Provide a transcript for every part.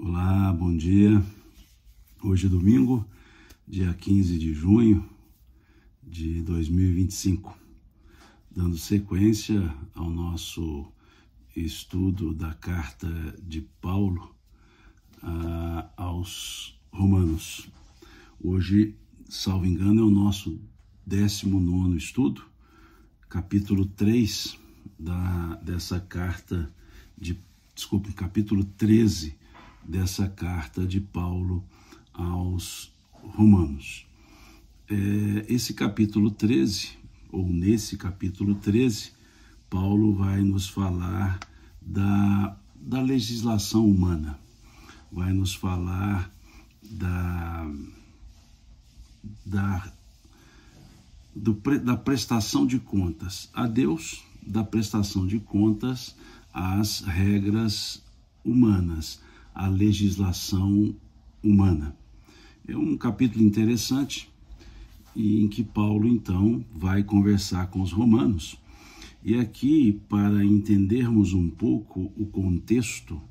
Olá, bom dia. Hoje é domingo, dia 15 de junho de 2025, dando sequência ao nosso estudo da carta de Paulo aos Romanos. Hoje, salvo engano, é o nosso 19º estudo, capítulo 3 capítulo 13 dessa carta de Paulo aos Romanos. Nesse capítulo 13, Paulo vai nos falar da legislação humana, vai nos falar da prestação de contas a Deus, da prestação de contas às regras humanas, à legislação humana. É um capítulo interessante em que Paulo, então, vai conversar com os romanos. E aqui, para entendermos um pouco o contexto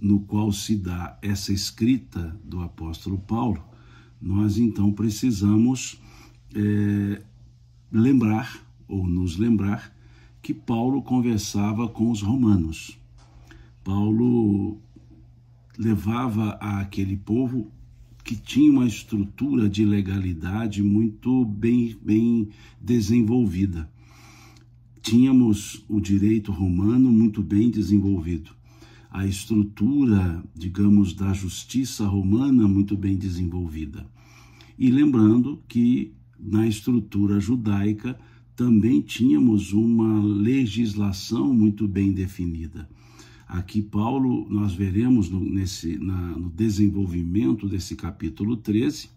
no qual se dá essa escrita do apóstolo Paulo, nós, então, precisamos nos lembrar que Paulo conversava com os romanos. Paulo levava àquele povo que tinha uma estrutura de legalidade muito bem desenvolvida. Tínhamos o direito romano muito bem desenvolvido. A estrutura, digamos, da justiça romana muito bem desenvolvida. E lembrando que na estrutura judaica também tínhamos uma legislação muito bem definida. Aqui, Paulo, nós veremos no desenvolvimento desse capítulo 13,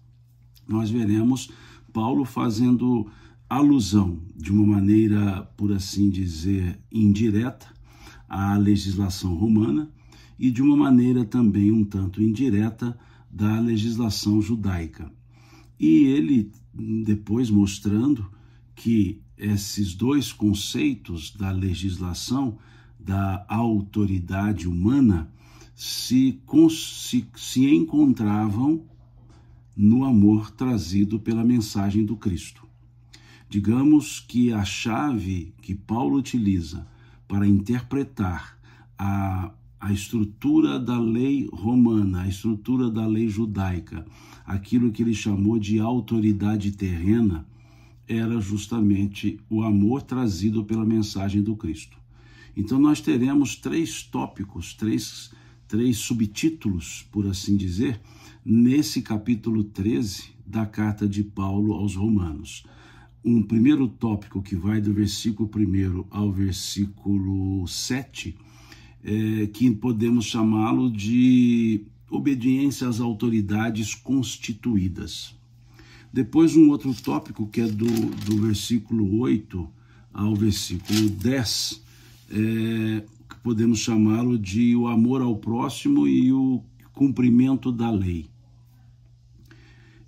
nós veremos Paulo fazendo alusão, de uma maneira, por assim dizer, indireta, à legislação romana e de uma maneira também um tanto indireta da legislação judaica. E ele, depois mostrando que esses dois conceitos da legislação, da autoridade humana, se encontravam no amor trazido pela mensagem do Cristo. Digamos que a chave que Paulo utiliza para interpretar a estrutura da lei romana, a estrutura da lei judaica, aquilo que ele chamou de autoridade terrena, era justamente o amor trazido pela mensagem do Cristo. Então nós teremos três tópicos, três subtítulos, por assim dizer, nesse capítulo 13 da carta de Paulo aos Romanos. Um primeiro tópico que vai do versículo 1 ao versículo 7, que podemos chamá-lo de obediência às autoridades constituídas. Depois um outro tópico que é do versículo 8 ao versículo 10, que podemos chamá-lo de o amor ao próximo e o cumprimento da lei.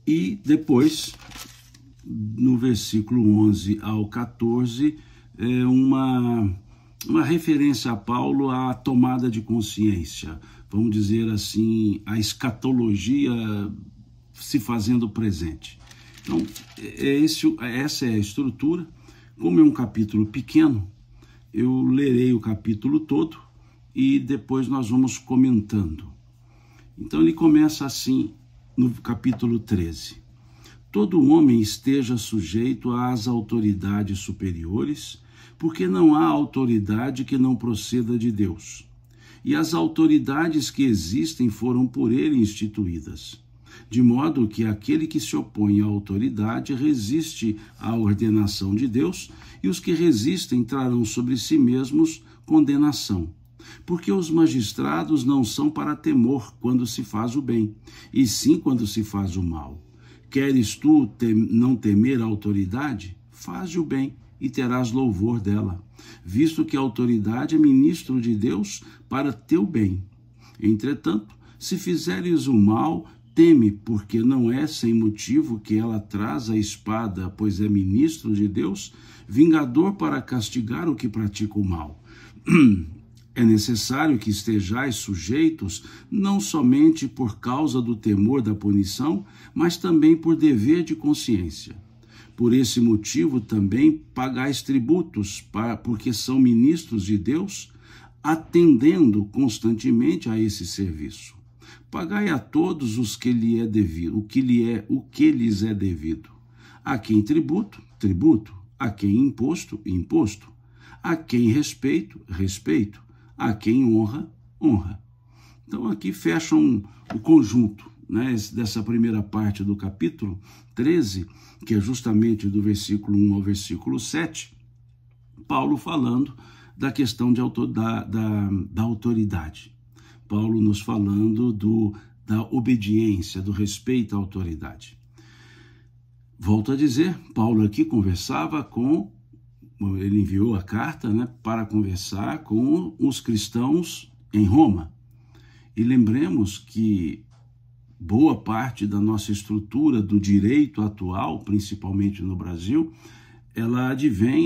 E depois, no versículo 11 ao 14, uma referência a Paulo à tomada de consciência, vamos dizer assim, a escatologia se fazendo presente. Então, essa é a estrutura. Como é um capítulo pequeno, eu lerei o capítulo todo e depois nós vamos comentando. Então ele começa assim no capítulo 13. Todo homem esteja sujeito às autoridades superiores, porque não há autoridade que não proceda de Deus. E as autoridades que existem foram por ele instituídas. De modo que aquele que se opõe à autoridade resiste à ordenação de Deus, e os que resistem trarão sobre si mesmos condenação. Porque os magistrados não são para temor quando se faz o bem, e sim quando se faz o mal. Queres tu não temer a autoridade? Faze o bem e terás louvor dela, visto que a autoridade é ministro de Deus para teu bem. Entretanto, se fizeres o mal, teme, porque não é sem motivo que ela traz a espada, pois é ministro de Deus, vingador para castigar o que pratica o mal. É necessário que estejais sujeitos, não somente por causa do temor da punição, mas também por dever de consciência. Por esse motivo também pagais tributos, porque são ministros de Deus, atendendo constantemente a esse serviço. Pagai a todos os que lhe é devido, o que lhes é devido. A quem tributo, tributo. A quem imposto, imposto. A quem respeito, respeito. A quem honra, honra. Então aqui fecham o conjunto, né, dessa primeira parte do capítulo 13, que é justamente do versículo 1 ao versículo 7, Paulo falando da questão da autoridade. Paulo nos falando da obediência, do respeito à autoridade. Volto a dizer, Paulo aqui conversava ele enviou a carta, né, para conversar com os cristãos em Roma. E lembremos que boa parte da nossa estrutura do direito atual, principalmente no Brasil,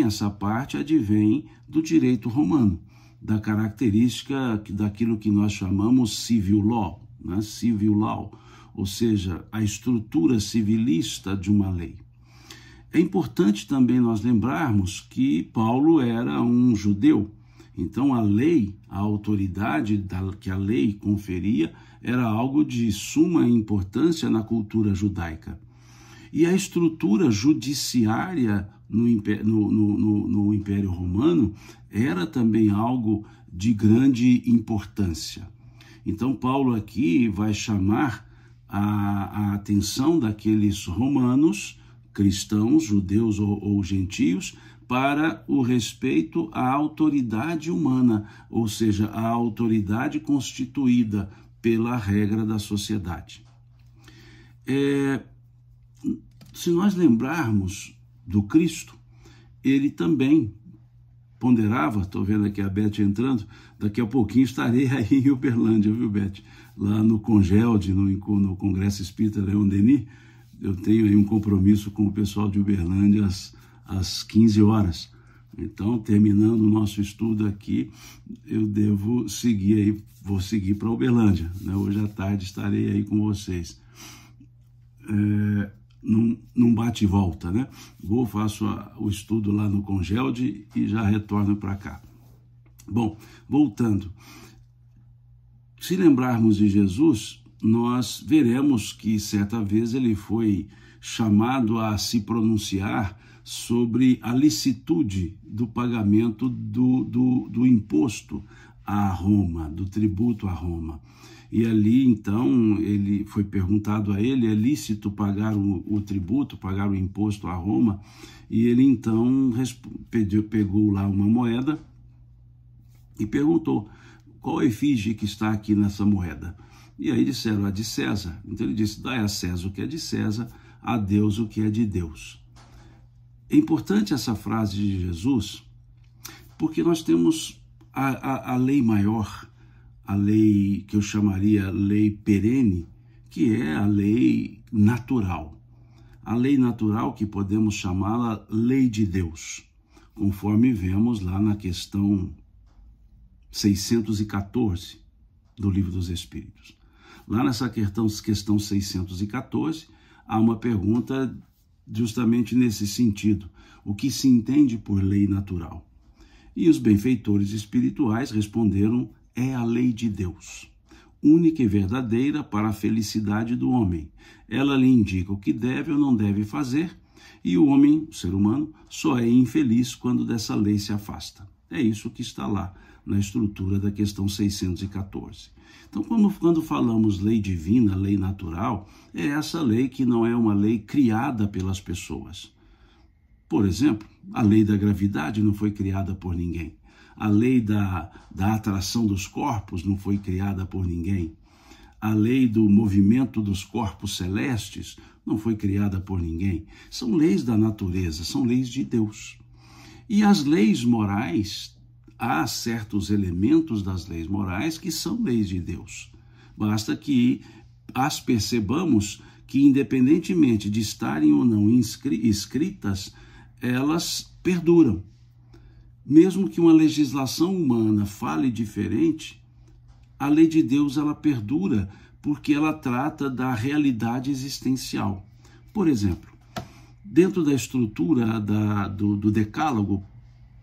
essa parte advém do direito romano, da característica daquilo que nós chamamos civil law, né? Civil law, ou seja, a estrutura civilista de uma lei. É importante também nós lembrarmos que Paulo era um judeu, então a lei, a autoridade que a lei conferia era algo de suma importância na cultura judaica. E a estrutura judiciária no Império Romano era também algo de grande importância. Então Paulo aqui vai chamar a atenção daqueles romanos, cristãos, judeus ou gentios, para o respeito à autoridade humana, ou seja, a autoridade constituída pela regra da sociedade. Se nós lembrarmos do Cristo, ele também ponderava, estou vendo aqui a Beth entrando, daqui a pouquinho estarei aí em Uberlândia, viu, Beth? Lá no Congelde, no Congresso Espírita Leon Denis, eu tenho aí um compromisso com o pessoal de Uberlândia às 15 horas. Então, terminando o nosso estudo aqui, eu devo seguir aí, vou seguir para Uberlândia, né? Hoje à tarde estarei aí com vocês. Num bate e volta, né? Faço o estudo lá no Congelde e já retorno para cá. Bom, voltando. Se lembrarmos de Jesus, nós veremos que certa vez ele foi chamado a se pronunciar sobre a licitude do pagamento do imposto a Roma, do tributo a Roma. E ali, então, ele foi perguntado a ele, é lícito pagar o tributo, pagar o imposto a Roma? E ele, então, pegou lá uma moeda e perguntou, qual a efígie que está aqui nessa moeda? E aí disseram, a de César. Então ele disse, dai a César o que é de César, a Deus o que é de Deus. É importante essa frase de Jesus, porque nós temos a lei maior, a lei que eu chamaria lei perene, que é a lei natural. A lei natural que podemos chamá-la lei de Deus, conforme vemos lá na questão 614 do Livro dos Espíritos. Lá nessa questão 614, há uma pergunta justamente nesse sentido. O que se entende por lei natural? E os benfeitores espirituais responderam, é a lei de Deus, única e verdadeira para a felicidade do homem. Ela lhe indica o que deve ou não deve fazer, e o homem, o ser humano, só é infeliz quando dessa lei se afasta. É isso que está lá na estrutura da questão 614. Então, quando falamos lei divina, lei natural, é essa lei que não é uma lei criada pelas pessoas. Por exemplo, a lei da gravidade não foi criada por ninguém. A lei da atração dos corpos não foi criada por ninguém. A lei do movimento dos corpos celestes não foi criada por ninguém. São leis da natureza, são leis de Deus. E as leis morais, há certos elementos das leis morais que são leis de Deus. Basta que as percebamos que, independentemente de estarem ou não escritas, elas perduram. mesmo que uma legislação humana fale diferente, a lei de Deus ela perdura porque ela trata da realidade existencial. Por exemplo, dentro da estrutura do decálogo,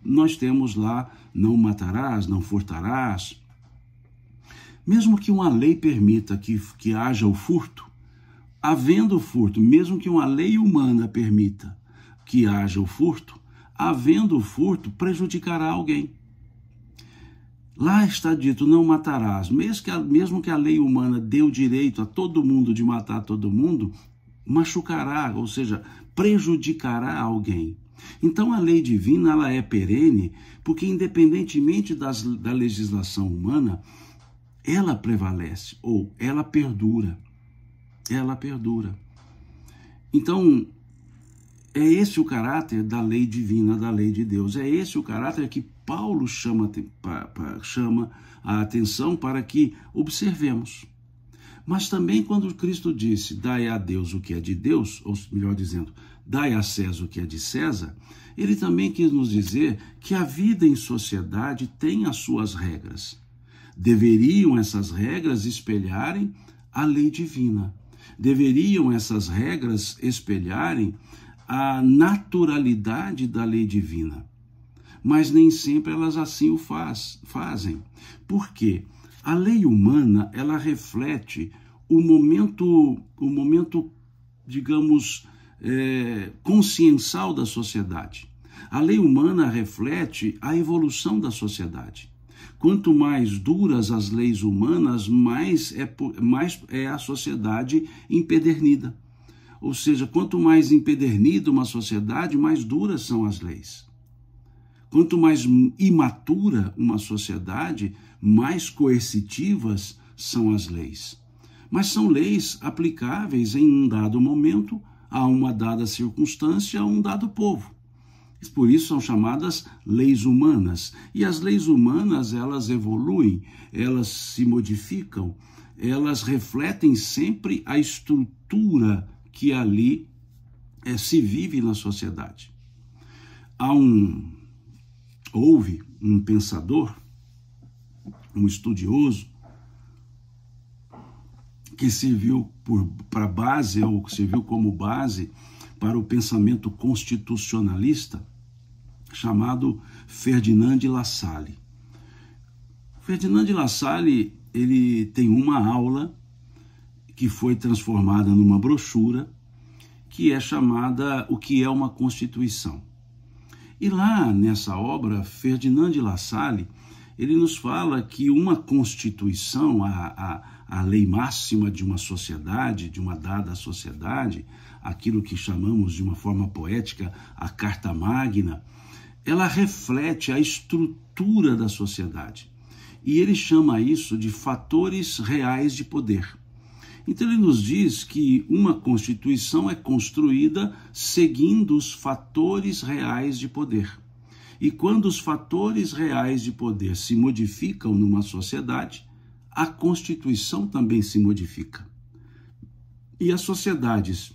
nós temos lá não matarás, não furtarás. Mesmo que uma lei permita que haja o furto, havendo furto, mesmo que uma lei humana permita que haja o furto, havendo furto, prejudicará alguém. Lá está dito, não matarás. Mesmo que a lei humana dê o direito a todo mundo de matar todo mundo, machucará, ou seja, prejudicará alguém. Então a lei divina ela é perene, porque independentemente da legislação humana, ela prevalece, ou ela perdura. Ela perdura. Então, é esse o caráter da lei divina, da lei de Deus. É esse o caráter que Paulo chama a atenção para que observemos. Mas também quando Cristo disse, dai a Deus o que é de Deus, ou melhor dizendo, dai a César o que é de César, ele também quis nos dizer que a vida em sociedade tem as suas regras. Deveriam essas regras espelharem a lei divina. Deveriam essas regras espelharem a naturalidade da lei divina. Mas nem sempre elas assim o fazem. Por quê? A lei humana, ela reflete o momento, digamos, consciencial da sociedade. A lei humana reflete a evolução da sociedade. Quanto mais duras as leis humanas, mais é a sociedade empedernida. Ou seja, quanto mais empedernida uma sociedade, mais duras são as leis. Quanto mais imatura uma sociedade, mais coercitivas são as leis. Mas são leis aplicáveis em um dado momento, a uma dada circunstância, a um dado povo. Por isso são chamadas leis humanas. E as leis humanas, elas evoluem, elas se modificam, elas refletem sempre a estrutura que ali se vive na sociedade. Houve um pensador, um estudioso, que serviu como base para o pensamento constitucionalista, chamado Ferdinand de La Salle. Ferdinand de La Salle, ele tem uma aula que foi transformada numa brochura, que é chamada O que é uma Constituição. E lá nessa obra, Ferdinand de La Salle, ele nos fala que uma Constituição, a lei máxima de uma sociedade, de uma dada sociedade, aquilo que chamamos de uma forma poética a Carta Magna, ela reflete a estrutura da sociedade. E ele chama isso de fatores reais de poder. Então ele nos diz que uma Constituição é construída seguindo os fatores reais de poder. E quando os fatores reais de poder se modificam numa sociedade, a Constituição também se modifica. E as sociedades,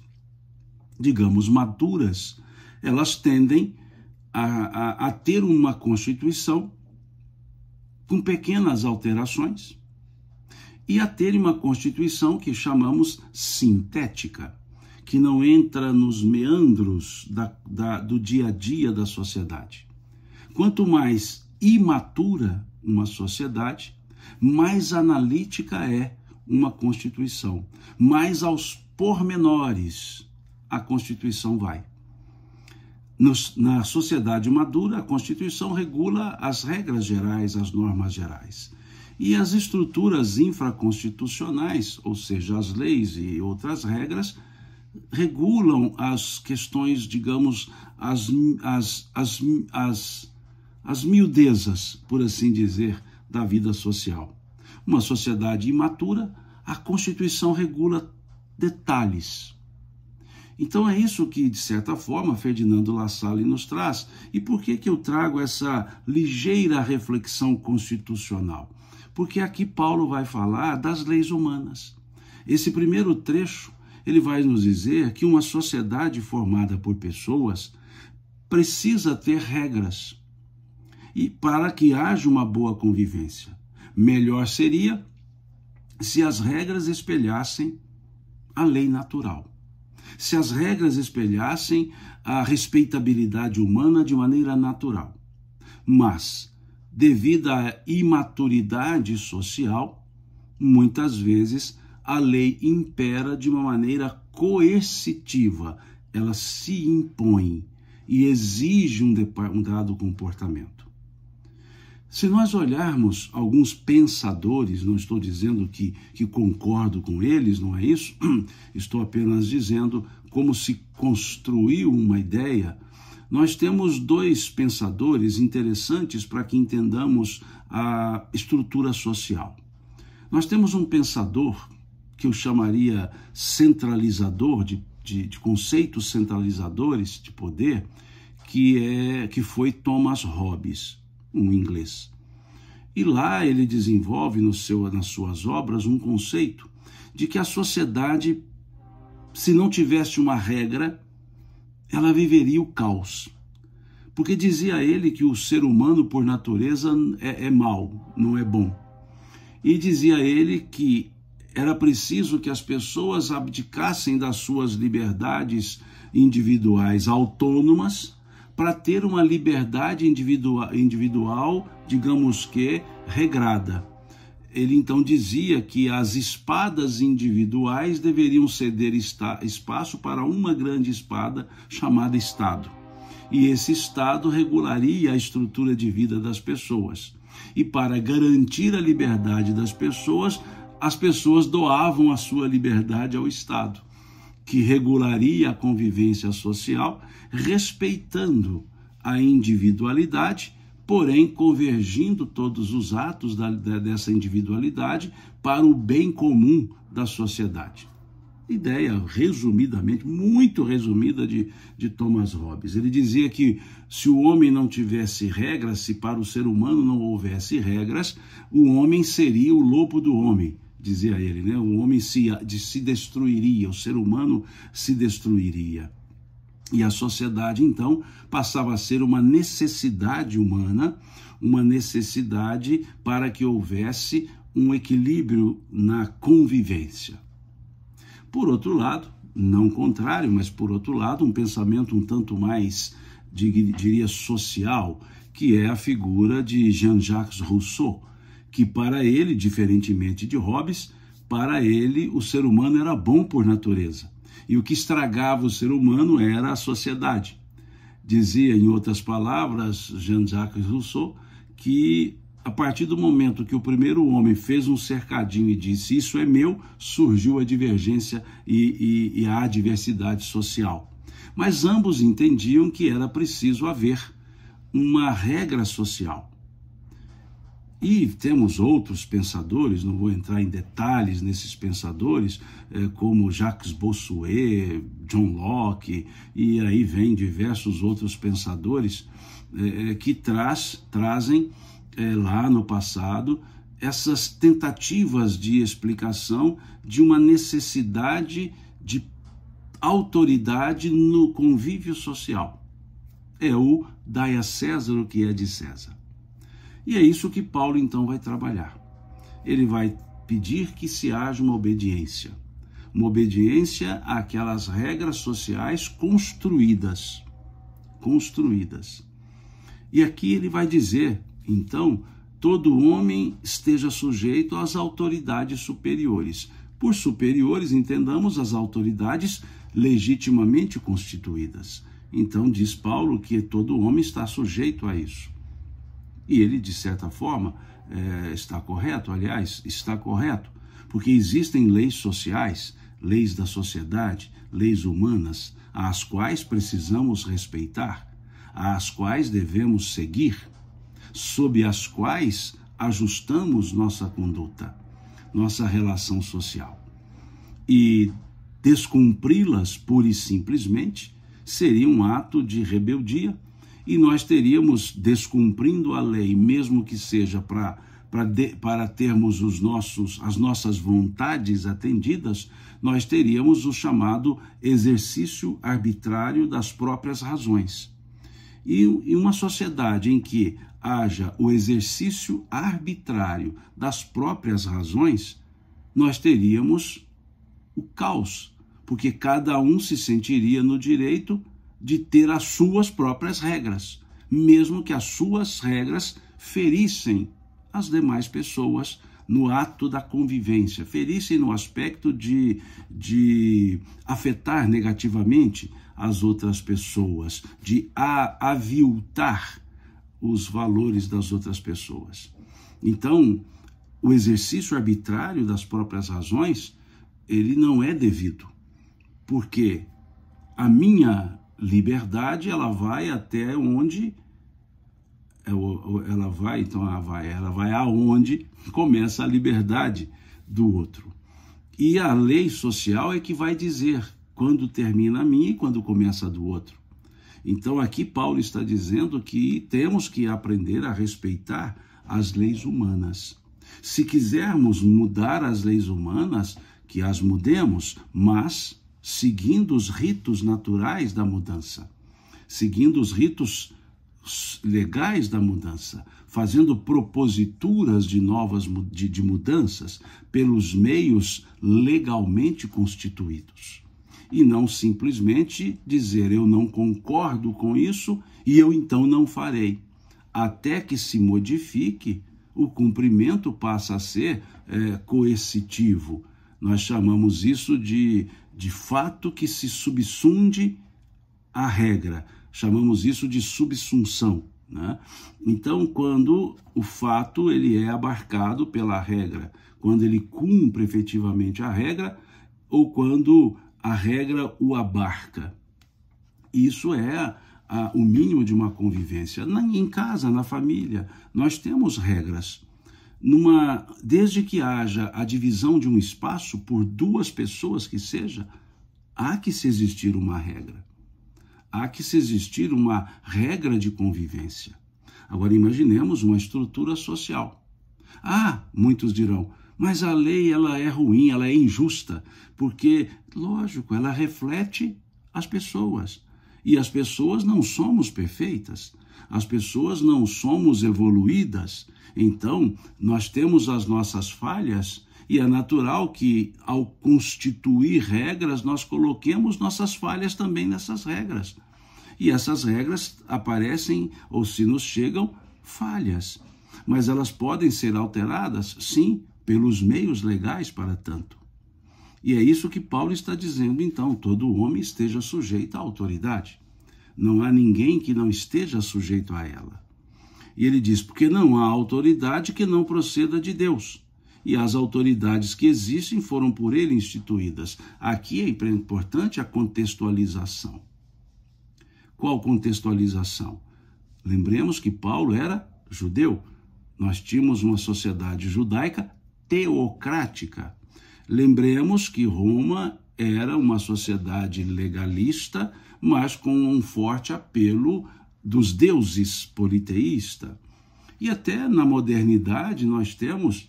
digamos, maduras, elas tendem a ter uma Constituição com pequenas alterações e a ter uma Constituição que chamamos sintética, que não entra nos meandros do dia a dia da sociedade. Quanto mais imatura uma sociedade, mais analítica é uma Constituição, mais aos pormenores a Constituição vai. Na sociedade madura, a Constituição regula as regras gerais, as normas gerais. E as estruturas infraconstitucionais, ou seja, as leis e outras regras, regulam as questões, digamos, as miudezas, por assim dizer, da vida social. Uma sociedade imatura, a Constituição regula detalhes. Então é isso que, de certa forma, Ferdinand La Salle nos traz. E por que eu trago essa ligeira reflexão constitucional? Porque aqui Paulo vai falar das leis humanas. Esse primeiro trecho, ele vai nos dizer que uma sociedade formada por pessoas precisa ter regras. e para que haja uma boa convivência. Melhor seria se as regras espelhassem a lei natural, se as regras espelhassem a respeitabilidade humana de maneira natural. Mas, devido à imaturidade social, muitas vezes a lei impera de uma maneira coercitiva, ela se impõe e exige um dado comportamento. Se nós olharmos alguns pensadores, não estou dizendo que concordo com eles, não é isso? Estou apenas dizendo como se construiu uma ideia. Nós temos dois pensadores interessantes para que entendamos a estrutura social. Nós temos um pensador que eu chamaria centralizador, de conceitos centralizadores de poder, que foi Thomas Hobbes, um inglês. E lá ele desenvolve nas suas obras um conceito de que a sociedade, se não tivesse uma regra, ela viveria o caos. Porque dizia ele que o ser humano, por natureza, é mau, não é bom. E dizia ele que era preciso que as pessoas abdicassem das suas liberdades individuais autônomas para ter uma liberdade individual, digamos que, regrada. Ele então dizia que as espadas individuais deveriam ceder espaço para uma grande espada chamada Estado. E esse Estado regularia a estrutura de vida das pessoas. E para garantir a liberdade das pessoas, as pessoas doavam a sua liberdade ao Estado, que regularia a convivência social, respeitando a individualidade, porém convergindo todos os atos dessa individualidade para o bem comum da sociedade. Ideia resumidamente, muito resumida de Thomas Hobbes. Ele dizia que se o homem não tivesse regras, se para o ser humano não houvesse regras, o homem seria o lobo do homem, dizia ele, né? O homem se destruiria, o ser humano se destruiria. E a sociedade, então, passava a ser uma necessidade humana, uma necessidade para que houvesse um equilíbrio na convivência. Por outro lado, não contrário, mas por outro lado, um pensamento um tanto mais, diria, social, que é a figura de Jean-Jacques Rousseau, que para ele, diferentemente de Hobbes, para ele o ser humano era bom por natureza. E o que estragava o ser humano era a sociedade. Dizia, em outras palavras, Jean-Jacques Rousseau, que a partir do momento que o primeiro homem fez um cercadinho e disse isso é meu, surgiu a divergência e a adversidade social. Mas ambos entendiam que era preciso haver uma regra social. E temos outros pensadores, não vou entrar em detalhes nesses pensadores, como Jacques Bossuet, John Locke, e aí vem diversos outros pensadores que trazem lá no passado essas tentativas de explicação de uma necessidade de autoridade no convívio social. É o dai a César o que é de César. E é isso que Paulo, então, vai trabalhar. Ele vai pedir que se haja uma obediência àquelas regras sociais construídas. E aqui ele vai dizer, então, todo homem esteja sujeito às autoridades superiores. Por superiores, entendamos as autoridades legitimamente constituídas. Então, diz Paulo que todo homem está sujeito a isso. E ele, de certa forma, está correto, porque existem leis sociais, leis da sociedade, leis humanas, às quais precisamos respeitar, às quais devemos seguir, sob as quais ajustamos nossa conduta, nossa relação social. E descumpri-las pura e simplesmente seria um ato de rebeldia, e nós teríamos, descumprindo a lei, mesmo que seja para termos as nossas vontades atendidas, nós teríamos o chamado exercício arbitrário das próprias razões. E uma sociedade em que haja o exercício arbitrário das próprias razões, nós teríamos o caos, porque cada um se sentiria no direito de ter as suas próprias regras, mesmo que as suas regras ferissem as demais pessoas no ato da convivência, ferissem no aspecto de afetar negativamente as outras pessoas, de aviltar os valores das outras pessoas. Então, o exercício arbitrário das próprias razões, ele não é devido, porque a minha liberdade, ela vai até onde ela vai aonde começa a liberdade do outro. E a lei social é que vai dizer quando termina a minha e quando começa a do outro. Então aqui Paulo está dizendo que temos que aprender a respeitar as leis humanas. Se quisermos mudar as leis humanas, que as mudemos, mas seguindo os ritos naturais da mudança, seguindo os ritos legais da mudança, fazendo proposituras de mudanças pelos meios legalmente constituídos. E não simplesmente dizer eu não concordo com isso e eu então não farei. Até que se modifique, o cumprimento passa a ser coercitivo. Nós chamamos isso de fato que se subsunde à regra. Chamamos isso de subsunção, né? Então, quando o fato ele é abarcado pela regra, quando ele cumpre efetivamente a regra, ou quando a regra o abarca. Isso é o mínimo de uma convivência. Em casa, na família, nós temos regras. Desde que haja a divisão de um espaço por duas pessoas que seja, há que se existir uma regra. Há que se existir uma regra de convivência. Agora imaginemos uma estrutura social. Muitos dirão, mas a lei ela é ruim, ela é injusta, porque, lógico, ela reflete as pessoas. E as pessoas não somos perfeitas, as pessoas não somos evoluídas. Então, nós temos as nossas falhas e é natural que, ao constituir regras, nós coloquemos nossas falhas também nessas regras. E essas regras aparecem, ou se nos chegam, falhas. Mas elas podem ser alteradas, sim, pelos meios legais para tanto. E é isso que Paulo está dizendo, então, todo homem esteja sujeito à autoridade. Não há ninguém que não esteja sujeito a ela. E ele diz, porque não há autoridade que não proceda de Deus. E as autoridades que existem foram por ele instituídas. Aqui é importante a contextualização. Qual contextualização? Lembremos que Paulo era judeu. Nós tínhamos uma sociedade judaica teocrática. Lembremos que Roma era uma sociedade legalista, mas com um forte apelo dos deuses politeísta. E até na modernidade nós temos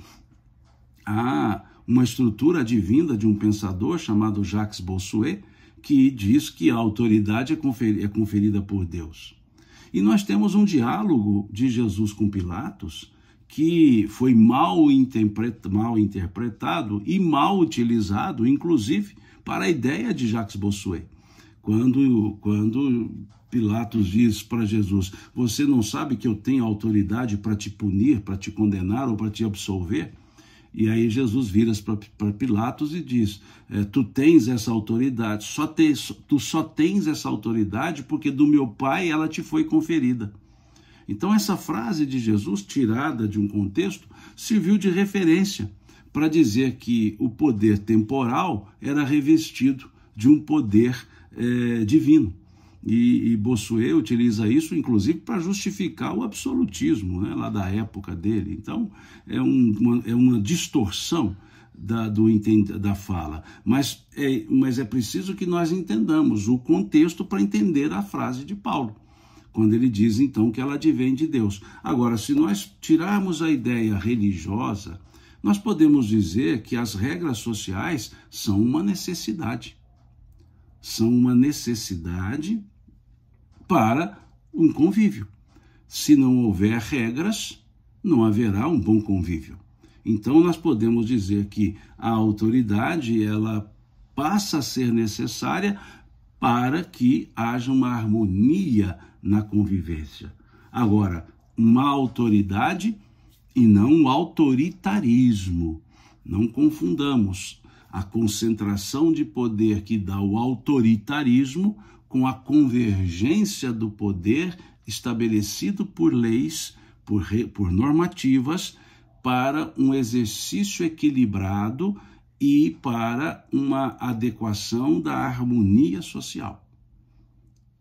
uma estrutura advinda de um pensador chamado Jacques Bossuet, que diz que a autoridade é conferida por Deus. E nós temos um diálogo de Jesus com Pilatos, que foi mal interpretado e mal utilizado, inclusive, para a ideia de Jacques Bossuet. Quando Pilatos diz para Jesus, você não sabe que eu tenho autoridade para te punir, para te condenar ou para te absolver? E aí Jesus vira para Pilatos e diz, tu tens essa autoridade, tu só tens essa autoridade porque do meu Pai ela te foi conferida. Então essa frase de Jesus, tirada de um contexto, serviu de referência para dizer que o poder temporal era revestido de um poder divino. E Bossuet utiliza isso, inclusive, para justificar o absolutismo, né, lá da época dele. Então, é uma distorção da fala. Mas é preciso que nós entendamos o contexto para entender a frase de Paulo, quando ele diz, então, que ela advém de Deus. Agora, se nós tirarmos a ideia religiosa, nós podemos dizer que as regras sociais são uma necessidade. São uma necessidade para um convívio. Se não houver regras, não haverá um bom convívio. Então, nós podemos dizer que a autoridade, ela passa a ser necessária para que haja uma harmonia na convivência. Agora, uma autoridade e não um autoritarismo. Não confundamos a concentração de poder que dá o autoritarismo com a convergência do poder estabelecido por leis, por normativas, para um exercício equilibrado e para uma adequação da harmonia social.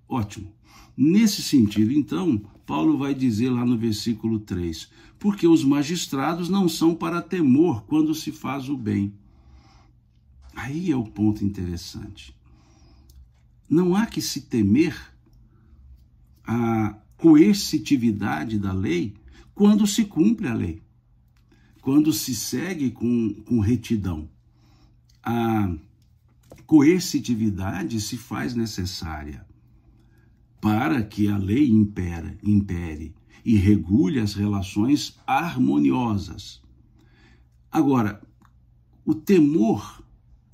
Ótimo. Nesse sentido, então, Paulo vai dizer lá no versículo 3, porque os magistrados não são para temor quando se faz o bem. Aí é o ponto interessante. Não há que se temer a coercitividade da lei quando se cumpre a lei, quando se segue com retidão. A coercitividade se faz necessária para que a lei impere e regule as relações harmoniosas. Agora, o temor,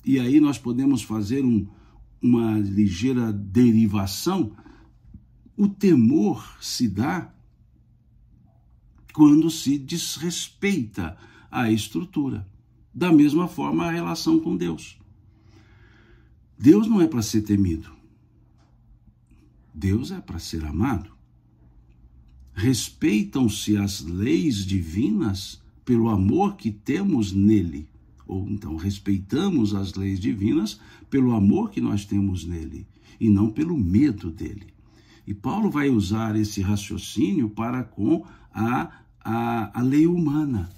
e aí nós podemos fazer uma ligeira derivação, o temor se dá quando se desrespeita a estrutura. Da mesma forma, a relação com Deus. Deus não é para ser temido. Deus é para ser amado. Respeitam-se as leis divinas pelo amor que temos nele. Ou então, respeitamos as leis divinas pelo amor que nós temos nele, e não pelo medo dele. E Paulo vai usar esse raciocínio para com a lei humana,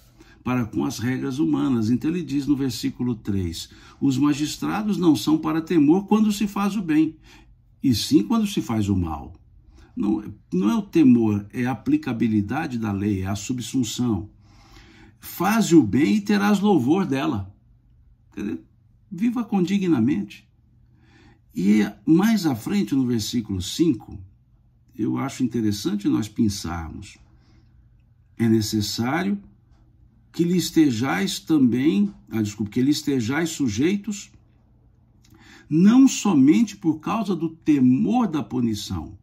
para com as regras humanas. Então ele diz no versículo 3, os magistrados não são para temor quando se faz o bem, e sim quando se faz o mal. Não é o temor, é a aplicabilidade da lei, é a subsunção. Faze o bem e terás louvor dela. Quer dizer, viva condignamente. E mais à frente, no versículo 5, eu acho interessante nós pensarmos. É necessário que lhe estejais também, que lhe estejais sujeitos, não somente por causa do temor da punição,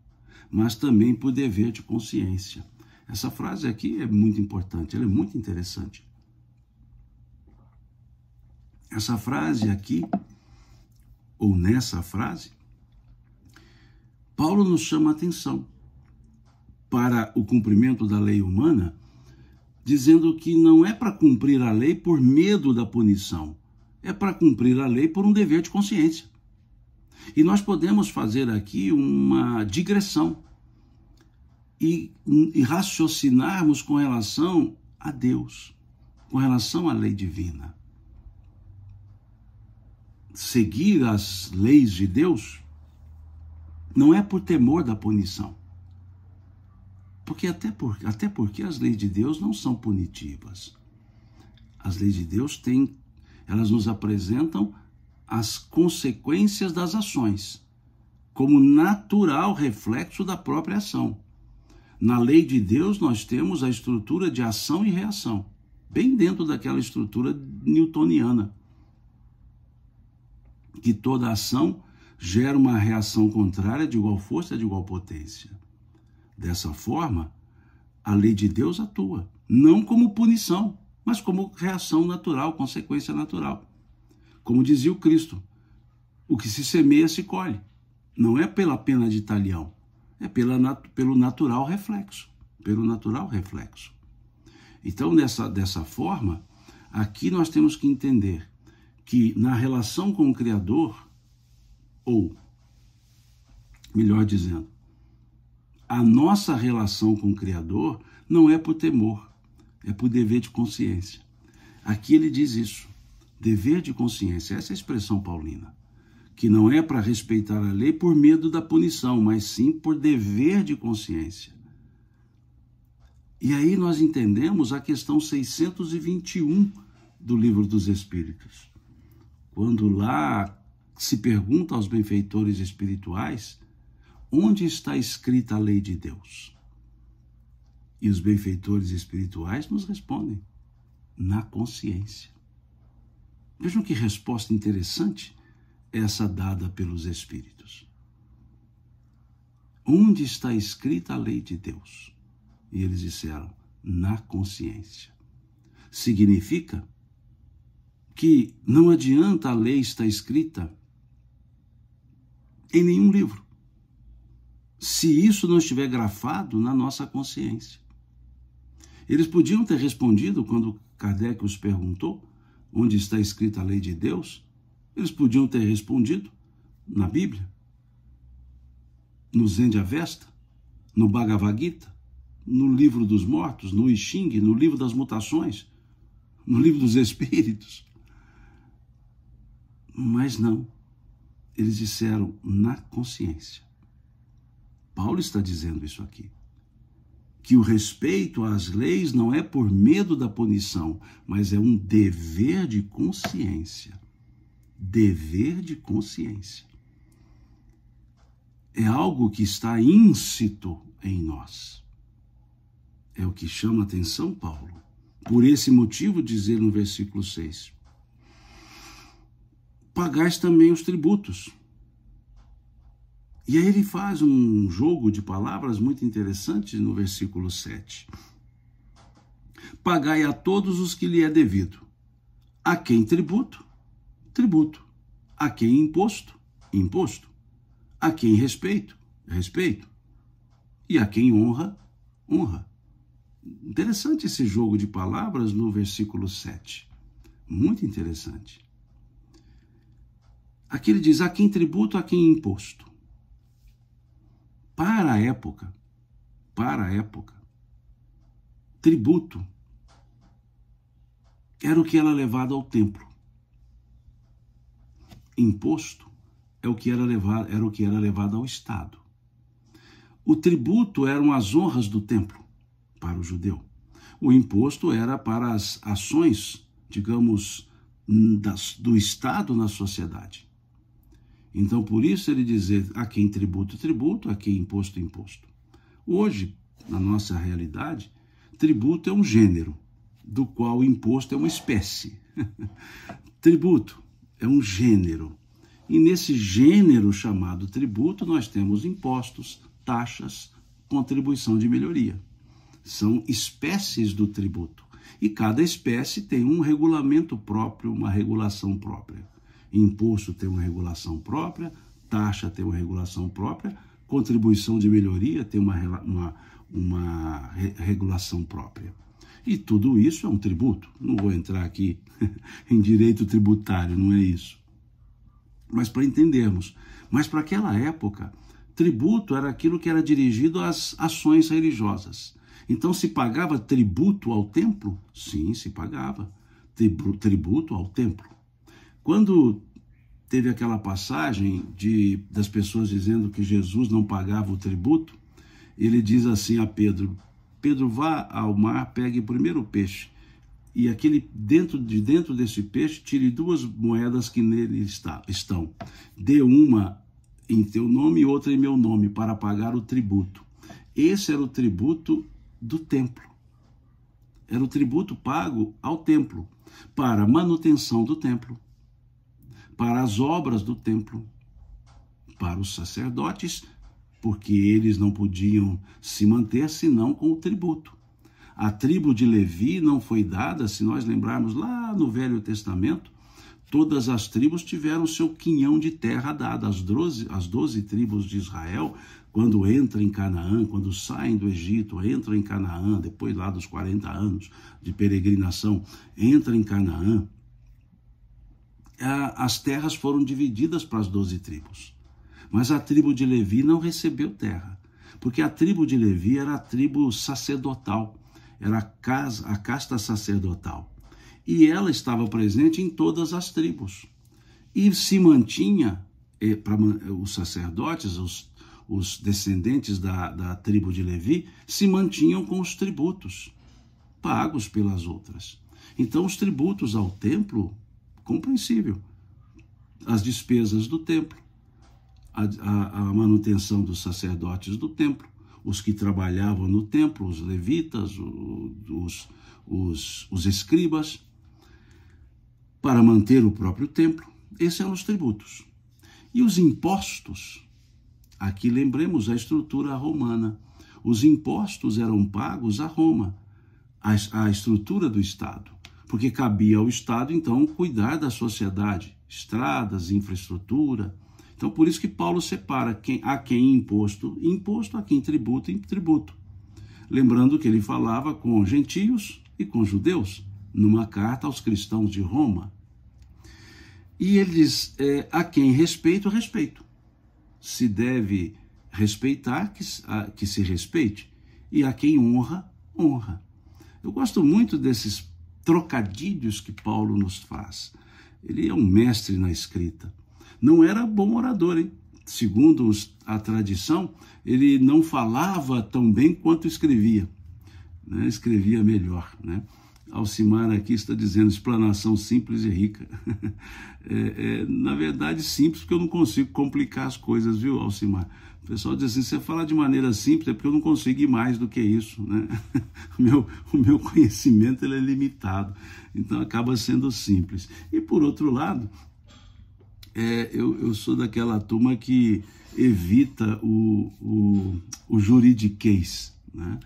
mas também por dever de consciência. Essa frase aqui é muito importante, ela é muito interessante. Essa frase aqui, ou nessa frase, Paulo nos chama a atenção para o cumprimento da lei humana, dizendo que não é para cumprir a lei por medo da punição, é para cumprir a lei por um dever de consciência. E nós podemos fazer aqui uma digressão e raciocinarmos com relação a Deus, com relação à lei divina. Seguir as leis de Deus não é por temor da punição. Até porque as leis de Deus não são punitivas. As leis de Deus elas nos apresentam as consequências das ações, como natural reflexo da própria ação. Na lei de Deus nós temos a estrutura de ação e reação, bem dentro daquela estrutura newtoniana, que toda ação gera uma reação contrária de igual força, de igual potência. Dessa forma, a lei de Deus atua, não como punição, mas como reação natural, consequência natural. Como dizia o Cristo, o que se semeia se colhe. Não é pela pena de talião, é pelo natural reflexo. Pelo natural reflexo. Então, dessa forma, aqui nós temos que entender que na relação com o Criador, ou, melhor dizendo, a nossa relação com o Criador não é por temor, é por dever de consciência. Aqui ele diz isso, dever de consciência, essa é a expressão paulina, que não é para respeitar a lei por medo da punição, mas sim por dever de consciência. E aí nós entendemos a questão 621 do Livro dos Espíritos, quando lá se pergunta aos benfeitores espirituais onde está escrita a lei de Deus. E os benfeitores espirituais nos respondem: na consciência. Vejam que resposta interessante essa dada pelos Espíritos. Onde está escrita a lei de Deus? E eles disseram: na consciência. Significa que não adianta a lei estar escrita em nenhum livro, se isso não estiver grafado na nossa consciência. Eles podiam ter respondido quando Kardec os perguntou onde está escrita a lei de Deus. Eles podiam ter respondido na Bíblia, no Zen-Avesta, no Bhagavad Gita, no Livro dos Mortos, no I Ching, no Livro das Mutações, no Livro dos Espíritos. Mas não, eles disseram na consciência. Paulo está dizendo isso aqui, que o respeito às leis não é por medo da punição, mas é um dever de consciência. Dever de consciência. É algo que está íncito em nós. É o que chama a atenção Paulo. Por esse motivo, dizer no versículo 6, pagais também os tributos. E aí ele faz um jogo de palavras muito interessante no versículo 7. Pagai a todos os que lhe é devido. A quem tributo? Tributo. A quem imposto? Imposto. A quem respeito? Respeito. E a quem honra? Honra. Interessante esse jogo de palavras no versículo 7. Muito interessante. Aqui ele diz: a quem tributo, a quem imposto. Para a época, tributo era o que era levado ao templo. Imposto é o que era levado ao Estado. O tributo eram as honras do templo para o judeu. O imposto era para as ações, digamos, do Estado na sociedade. Então, por isso ele dizer a quem tributo, tributo, a quem imposto, imposto. Hoje, na nossa realidade, tributo é um gênero, do qual imposto é uma espécie. Tributo é um gênero. E nesse gênero chamado tributo, nós temos impostos, taxas, contribuição de melhoria. São espécies do tributo. E cada espécie tem um regulamento próprio, uma regulação própria. Imposto tem uma regulação própria, taxa tem uma regulação própria, contribuição de melhoria tem uma regulação própria. E tudo isso é um tributo. Não vou entrar aqui em direito tributário, não é isso. Mas para entendermos. Mas para aquela época, tributo era aquilo que era dirigido às ações religiosas. Então se pagava tributo ao templo? Sim, se pagava tributo ao templo. Quando teve aquela passagem das pessoas dizendo que Jesus não pagava o tributo, ele diz assim a Pedro: Pedro, vá ao mar, pegue primeiro o peixe, e dentro desse peixe tire 2 moedas que nele estão. Dê uma em teu nome e outra em meu nome, para pagar o tributo. Esse era o tributo do templo. Era o tributo pago ao templo, para a manutenção do templo, para as obras do templo, para os sacerdotes, porque eles não podiam se manter senão com o tributo. A tribo de Levi não foi dada, se nós lembrarmos lá no Velho Testamento, todas as tribos tiveram seu quinhão de terra dado. As 12 tribos de Israel, quando entram em Canaã, quando saem do Egito, entram em Canaã, depois lá dos 40 anos de peregrinação, entram em Canaã, as terras foram divididas para as 12 tribos. Mas a tribo de Levi não recebeu terra, porque a tribo de Levi era a tribo sacerdotal, era a casta sacerdotal. E ela estava presente em todas as tribos. E se mantinha, para os sacerdotes, os descendentes da tribo de Levi, se mantinham com os tributos pagos pelas outras. Então, os tributos ao templo, compreensível, as despesas do templo, a manutenção dos sacerdotes do templo, os que trabalhavam no templo, os levitas, os escribas, para manter o próprio templo. Esses eram os tributos. E os impostos, aqui lembremos a estrutura romana. Os impostos eram pagos a Roma, a estrutura do Estado, porque cabia ao Estado, então, cuidar da sociedade, estradas, infraestrutura. Então, por isso que Paulo separa a quem imposto, a quem tributo. Lembrando que ele falava com gentios e com judeus, numa carta aos cristãos de Roma. E ele diz, a quem respeito. Se deve respeitar, que se respeite. E a quem honra. Eu gosto muito desses trocadilhos que Paulo nos faz. Ele é um mestre na escrita. Não era bom orador, hein? Segundo a tradição, ele não falava tão bem quanto escrevia, né? Escrevia melhor, né? Alcimar aqui está dizendo explanação simples e rica. Na verdade, simples, porque eu não consigo complicar as coisas, viu, Alcimar? O pessoal diz assim, você fala de maneira simples, é porque eu não consigo ir mais do que isso, né? O meu conhecimento ele é limitado, então acaba sendo simples. E por outro lado, eu sou daquela turma que evita o juridiquês, né?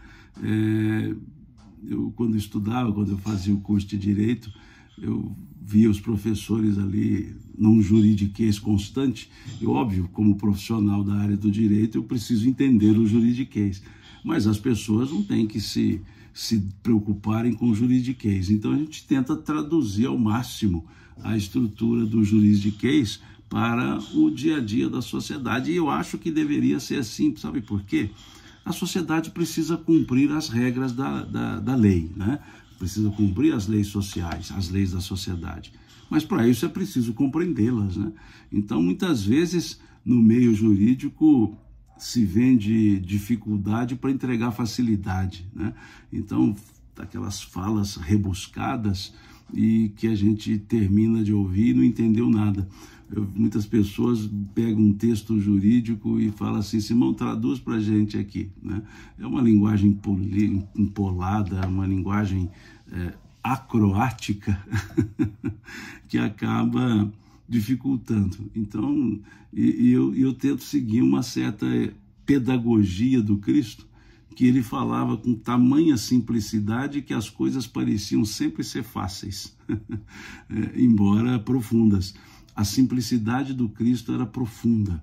Eu, quando eu fazia o curso de Direito, eu via os professores ali num juridiquês constante, e óbvio, como profissional da área do direito, eu preciso entender o juridiquês, mas as pessoas não têm que se preocuparem com o juridiquês, então a gente tenta traduzir ao máximo a estrutura do juridiquês para o dia a dia da sociedade, e eu acho que deveria ser assim, sabe por quê? A sociedade precisa cumprir as regras da lei, né? Precisa cumprir as leis sociais, as leis da sociedade. Mas para isso é preciso compreendê-las, né? Então, muitas vezes, no meio jurídico, se vende dificuldade para entregar facilidade, né? Então, aquelas falas rebuscadas e que a gente termina de ouvir e não entendeu nada. Muitas pessoas pegam um texto jurídico e falam assim, Simão, traduz para a gente aqui, né? É uma linguagem empolada, uma linguagem acroática que acaba dificultando. Então, eu tento seguir uma certa pedagogia do Cristo, que ele falava com tamanha simplicidade que as coisas pareciam sempre ser fáceis, embora profundas. A simplicidade do Cristo era profunda,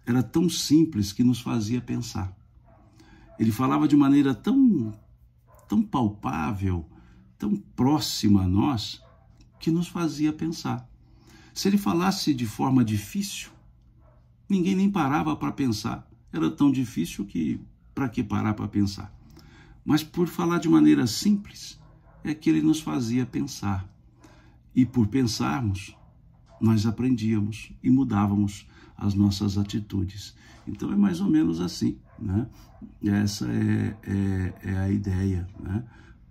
era tão simples que nos fazia pensar. Ele falava de maneira tão palpável, tão próxima a nós, que nos fazia pensar. Se ele falasse de forma difícil, ninguém nem parava para pensar. Era tão difícil que para que parar para pensar? Mas por falar de maneira simples, é que ele nos fazia pensar. E por pensarmos, nós aprendíamos e mudávamos as nossas atitudes. Então é mais ou menos assim, né? Essa é a ideia, né?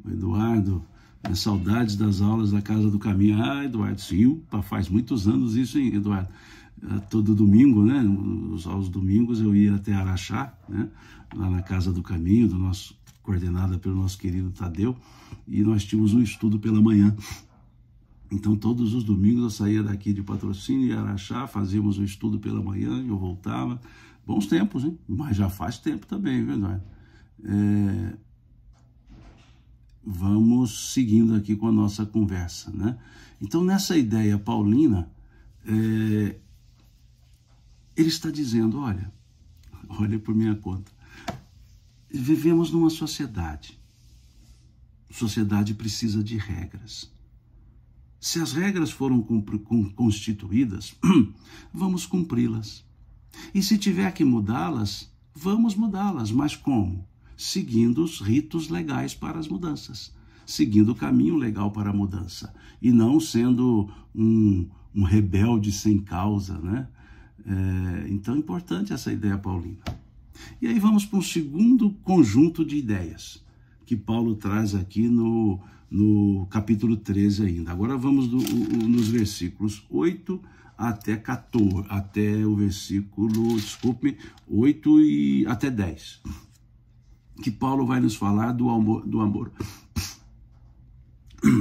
O Eduardo, saudades das aulas da Casa do Caminho. Ah, Eduardo, sim, faz muitos anos isso, hein, Eduardo? Todo domingo, né? Aos domingos eu ia até Araxá, né? Lá na Casa do Caminho, coordenada pelo nosso querido Tadeu, e nós tínhamos um estudo pela manhã. Então, todos os domingos eu saía daqui de Patrocínio e Araxá, fazíamos o estudo pela manhã e eu voltava. Bons tempos, hein? Mas já faz tempo também, viu, Eduardo? Vamos seguindo aqui com a nossa conversa, né? Então, nessa ideia paulina, ele está dizendo, olha por minha conta, vivemos numa sociedade. Sociedade precisa de regras. Se as regras foram constituídas, vamos cumpri-las. E se tiver que mudá-las, vamos mudá-las. Mas como? Seguindo os ritos legais para as mudanças. Seguindo o caminho legal para a mudança. E não sendo um rebelde sem causa, né? Então é importante essa ideia paulina. E aí vamos para um segundo conjunto de ideias que Paulo traz aqui no capítulo 13 ainda. Agora vamos nos versículos 8 até 14, até o versículo, 8 e até 10. que Paulo vai nos falar do amor.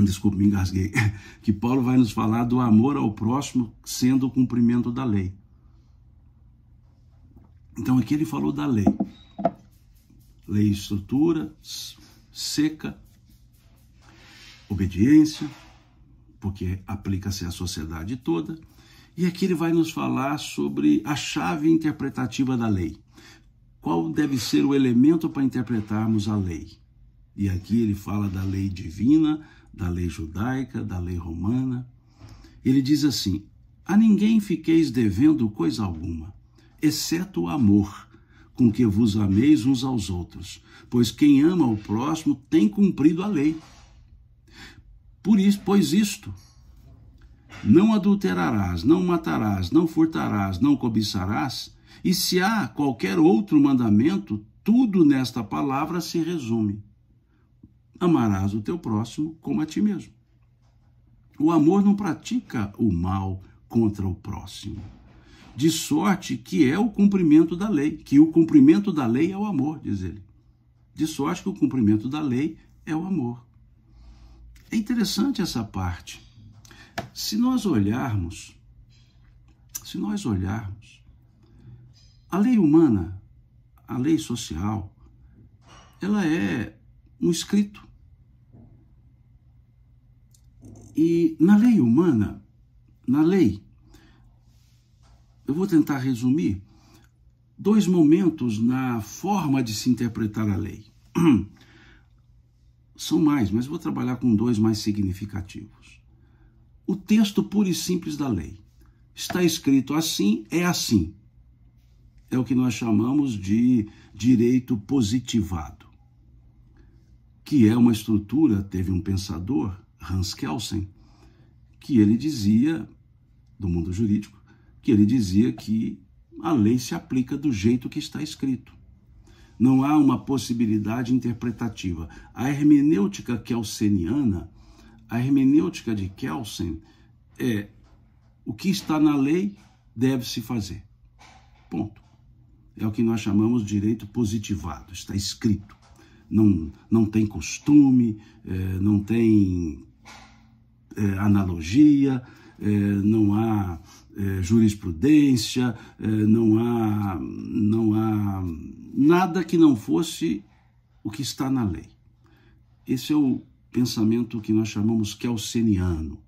Desculpe, me engasguei. Que Paulo vai nos falar do amor ao próximo sendo o cumprimento da lei. Então aqui ele falou da lei. Lei, estrutura, seca, obediência, porque aplica-se à sociedade toda. E aqui ele vai nos falar sobre a chave interpretativa da lei. Qual deve ser o elemento para interpretarmos a lei? E aqui ele fala da lei divina, da lei judaica, da lei romana. Ele diz assim: a ninguém fiqueis devendo coisa alguma, exceto o amor, com que vos ameis uns aos outros, pois quem ama o próximo tem cumprido a lei. Pois isto: não adulterarás, não matarás, não furtarás, não cobiçarás, e se há qualquer outro mandamento, tudo nesta palavra se resume: amarás o teu próximo como a ti mesmo. O amor não pratica o mal contra o próximo, de sorte que é o cumprimento da lei, que o cumprimento da lei é o amor, diz ele. De sorte que o cumprimento da lei é o amor. É interessante essa parte. Se nós olharmos, a lei humana, a lei social, ela é um escrito. E na lei humana, eu vou tentar resumir 2 momentos na forma de se interpretar a lei. São mais, mas vou trabalhar com 2 mais significativos. O texto puro e simples da lei. Está escrito assim, é assim. É o que nós chamamos de direito positivado, que é uma estrutura. Teve um pensador, Hans Kelsen, que ele dizia, do mundo jurídico, que ele dizia que a lei se aplica do jeito que está escrito. Não há uma possibilidade interpretativa. A hermenêutica kelseniana, a hermenêutica de Kelsen é: o que está na lei deve-se fazer. Ponto. É o que nós chamamos de direito positivado. Está escrito. Não tem costume, não tem analogia, não há jurisprudência, não há nada que não fosse o que está na lei. Esse é o pensamento que nós chamamos kelseniano.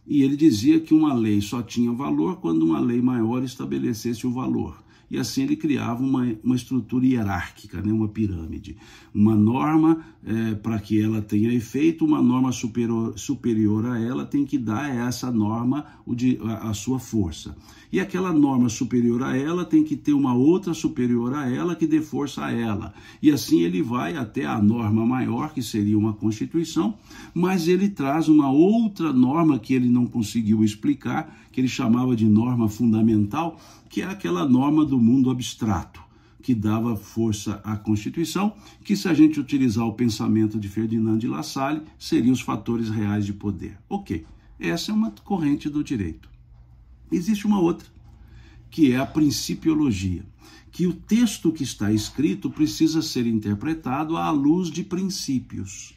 E ele dizia que uma lei só tinha valor quando uma lei maior estabelecesse o valor. E assim ele criava uma estrutura hierárquica, né? Uma pirâmide. Uma norma, para que ela tenha efeito, uma norma superior a ela tem que dar a essa norma a sua força. E aquela norma superior a ela tem que ter uma outra superior a ela que dê força a ela. E assim ele vai até a norma maior, que seria uma Constituição, mas ele traz uma outra norma que ele não conseguiu explicar, que ele chamava de norma fundamental, que é aquela norma do mundo abstrato, que dava força à Constituição, que, se a gente utilizar o pensamento de Ferdinand de La Salle, seriam os fatores reais de poder. Ok, essa é uma corrente do direito. Existe uma outra, que é a principiologia, que o texto que está escrito precisa ser interpretado à luz de princípios.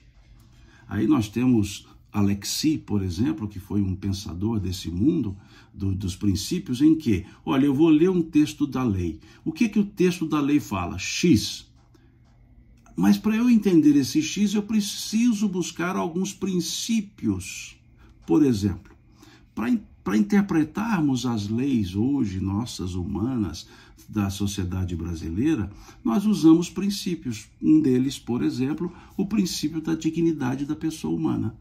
Aí nós temos Alexis, por exemplo, que foi um pensador desse mundo, dos princípios, em que, olha, eu vou ler um texto da lei. O que o texto da lei fala? X. Mas para eu entender esse X, eu preciso buscar alguns princípios. Por exemplo, para interpretarmos as leis hoje, nossas, humanas, da sociedade brasileira, nós usamos princípios. Um deles, por exemplo, o princípio da dignidade da pessoa humana.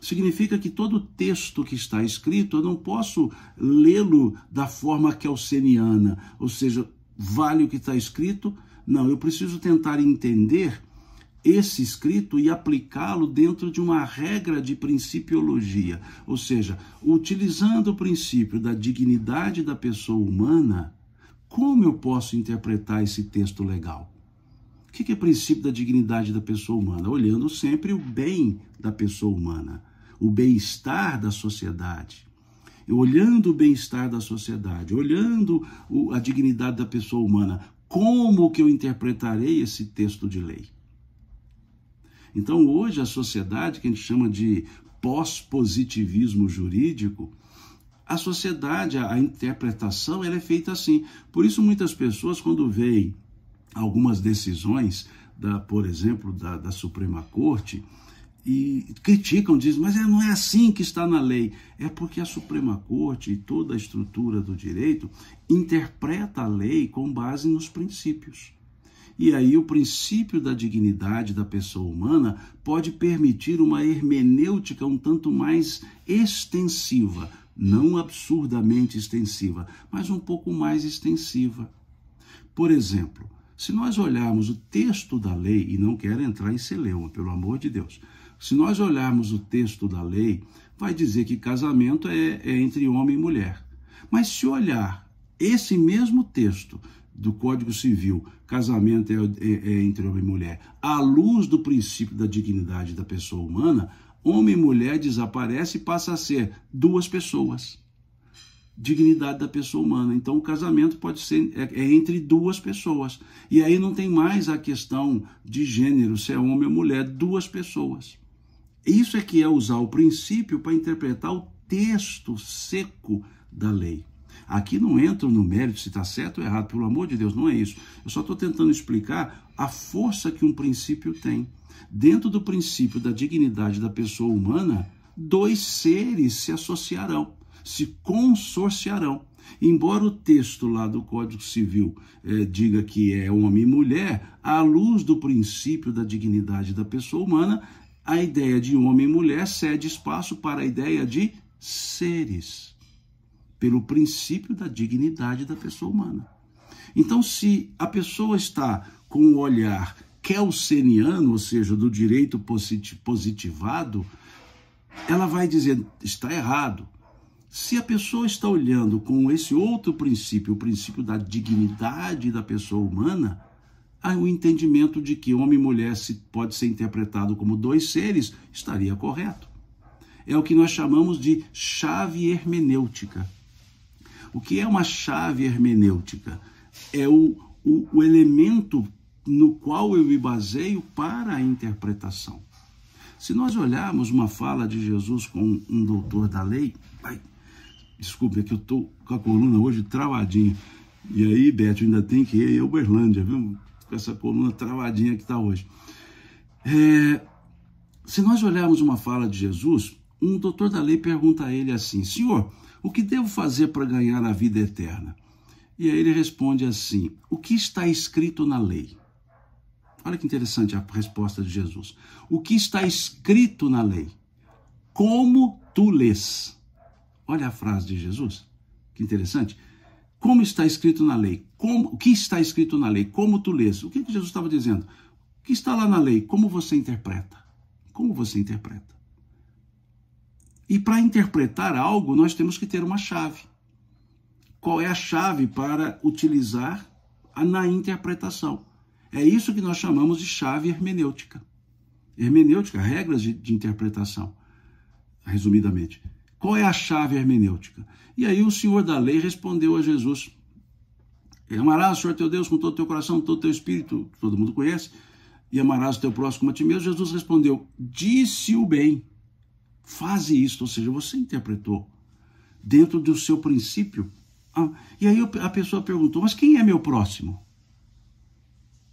Significa que todo texto que está escrito, eu não posso lê-lo da forma kelseniana, ou seja, vale o que está escrito. Não, eu preciso tentar entender esse escrito e aplicá-lo dentro de uma regra de principiologia, ou seja, utilizando o princípio da dignidade da pessoa humana, como eu posso interpretar esse texto legal? O que é o princípio da dignidade da pessoa humana? Olhando sempre o bem da pessoa humana, o bem-estar da sociedade. Olhando o bem-estar da sociedade, olhando a dignidade da pessoa humana, como que eu interpretarei esse texto de lei? Então, hoje, a sociedade, que a gente chama de pós-positivismo jurídico, a sociedade, a interpretação, ela é feita assim. Por isso, muitas pessoas, quando veem algumas decisões, por exemplo, da Suprema Corte, e criticam, dizem, mas não é assim que está na lei. É porque a Suprema Corte e toda a estrutura do direito interpreta a lei com base nos princípios. E aí o princípio da dignidade da pessoa humana pode permitir uma hermenêutica um tanto mais extensiva, não absurdamente extensiva, mas um pouco mais extensiva. Por exemplo, se nós olharmos o texto da lei, e não quero entrar em celeuma, pelo amor de Deus, se nós olharmos o texto da lei, vai dizer que casamento é entre homem e mulher. Mas se olhar esse mesmo texto do Código Civil, casamento é entre homem e mulher, à luz do princípio da dignidade da pessoa humana, homem e mulher desaparece e passa a ser duas pessoas. Dignidade da pessoa humana. Então, o casamento pode ser entre duas pessoas. E aí não tem mais a questão de gênero, se é homem ou mulher, duas pessoas. Isso é que é usar o princípio para interpretar o texto seco da lei. Aqui não entro no mérito se está certo ou errado, pelo amor de Deus, não é isso. Eu só estou tentando explicar a força que um princípio tem. Dentro do princípio da dignidade da pessoa humana, dois seres se associarão, se consorciarão. Embora o texto lá do Código Civil diga que é homem e mulher, à luz do princípio da dignidade da pessoa humana, a ideia de homem e mulher cede espaço para a ideia de seres, pelo princípio da dignidade da pessoa humana. Então, se a pessoa está com o olhar kelseniano, ou seja, do direito positivado, ela vai dizer, está errado. Se a pessoa está olhando com esse outro princípio, o princípio da dignidade da pessoa humana, há o entendimento de que homem e mulher pode ser interpretado como dois seres, estaria correto. É o que nós chamamos de chave hermenêutica. O que é uma chave hermenêutica? É o elemento no qual eu me baseio para a interpretação. Se nós olharmos uma fala de Jesus com um doutor da lei, desculpe, é que eu estou com a coluna hoje travadinha. E aí, Beto, ainda tem que ir a Uberlândia, viu? Com essa coluna travadinha que está hoje. Se nós olharmos uma fala de Jesus, um doutor da lei pergunta a ele assim, Senhor, o que devo fazer para ganhar a vida eterna? E aí ele responde assim, o que está escrito na lei? Olha que interessante a resposta de Jesus. O que está escrito na lei? Como tu lês? Olha a frase de Jesus, que interessante. Como está escrito na lei? O que está escrito na lei? Como tu lês? O que Jesus estava dizendo? O que está lá na lei? Como você interpreta? Como você interpreta? E para interpretar algo, nós temos que ter uma chave. Qual é a chave para utilizar na interpretação? É isso que nós chamamos de chave hermenêutica. Hermenêutica, regras de interpretação, resumidamente. Qual é a chave hermenêutica? E aí o senhor da lei respondeu a Jesus, amarás o Senhor teu Deus com todo o teu coração, com todo o teu espírito, que todo mundo conhece, e amarás o teu próximo como a ti mesmo. Jesus respondeu, disse-o bem, faze isto, ou seja, você interpretou dentro do seu princípio. E aí a pessoa perguntou, mas quem é meu próximo?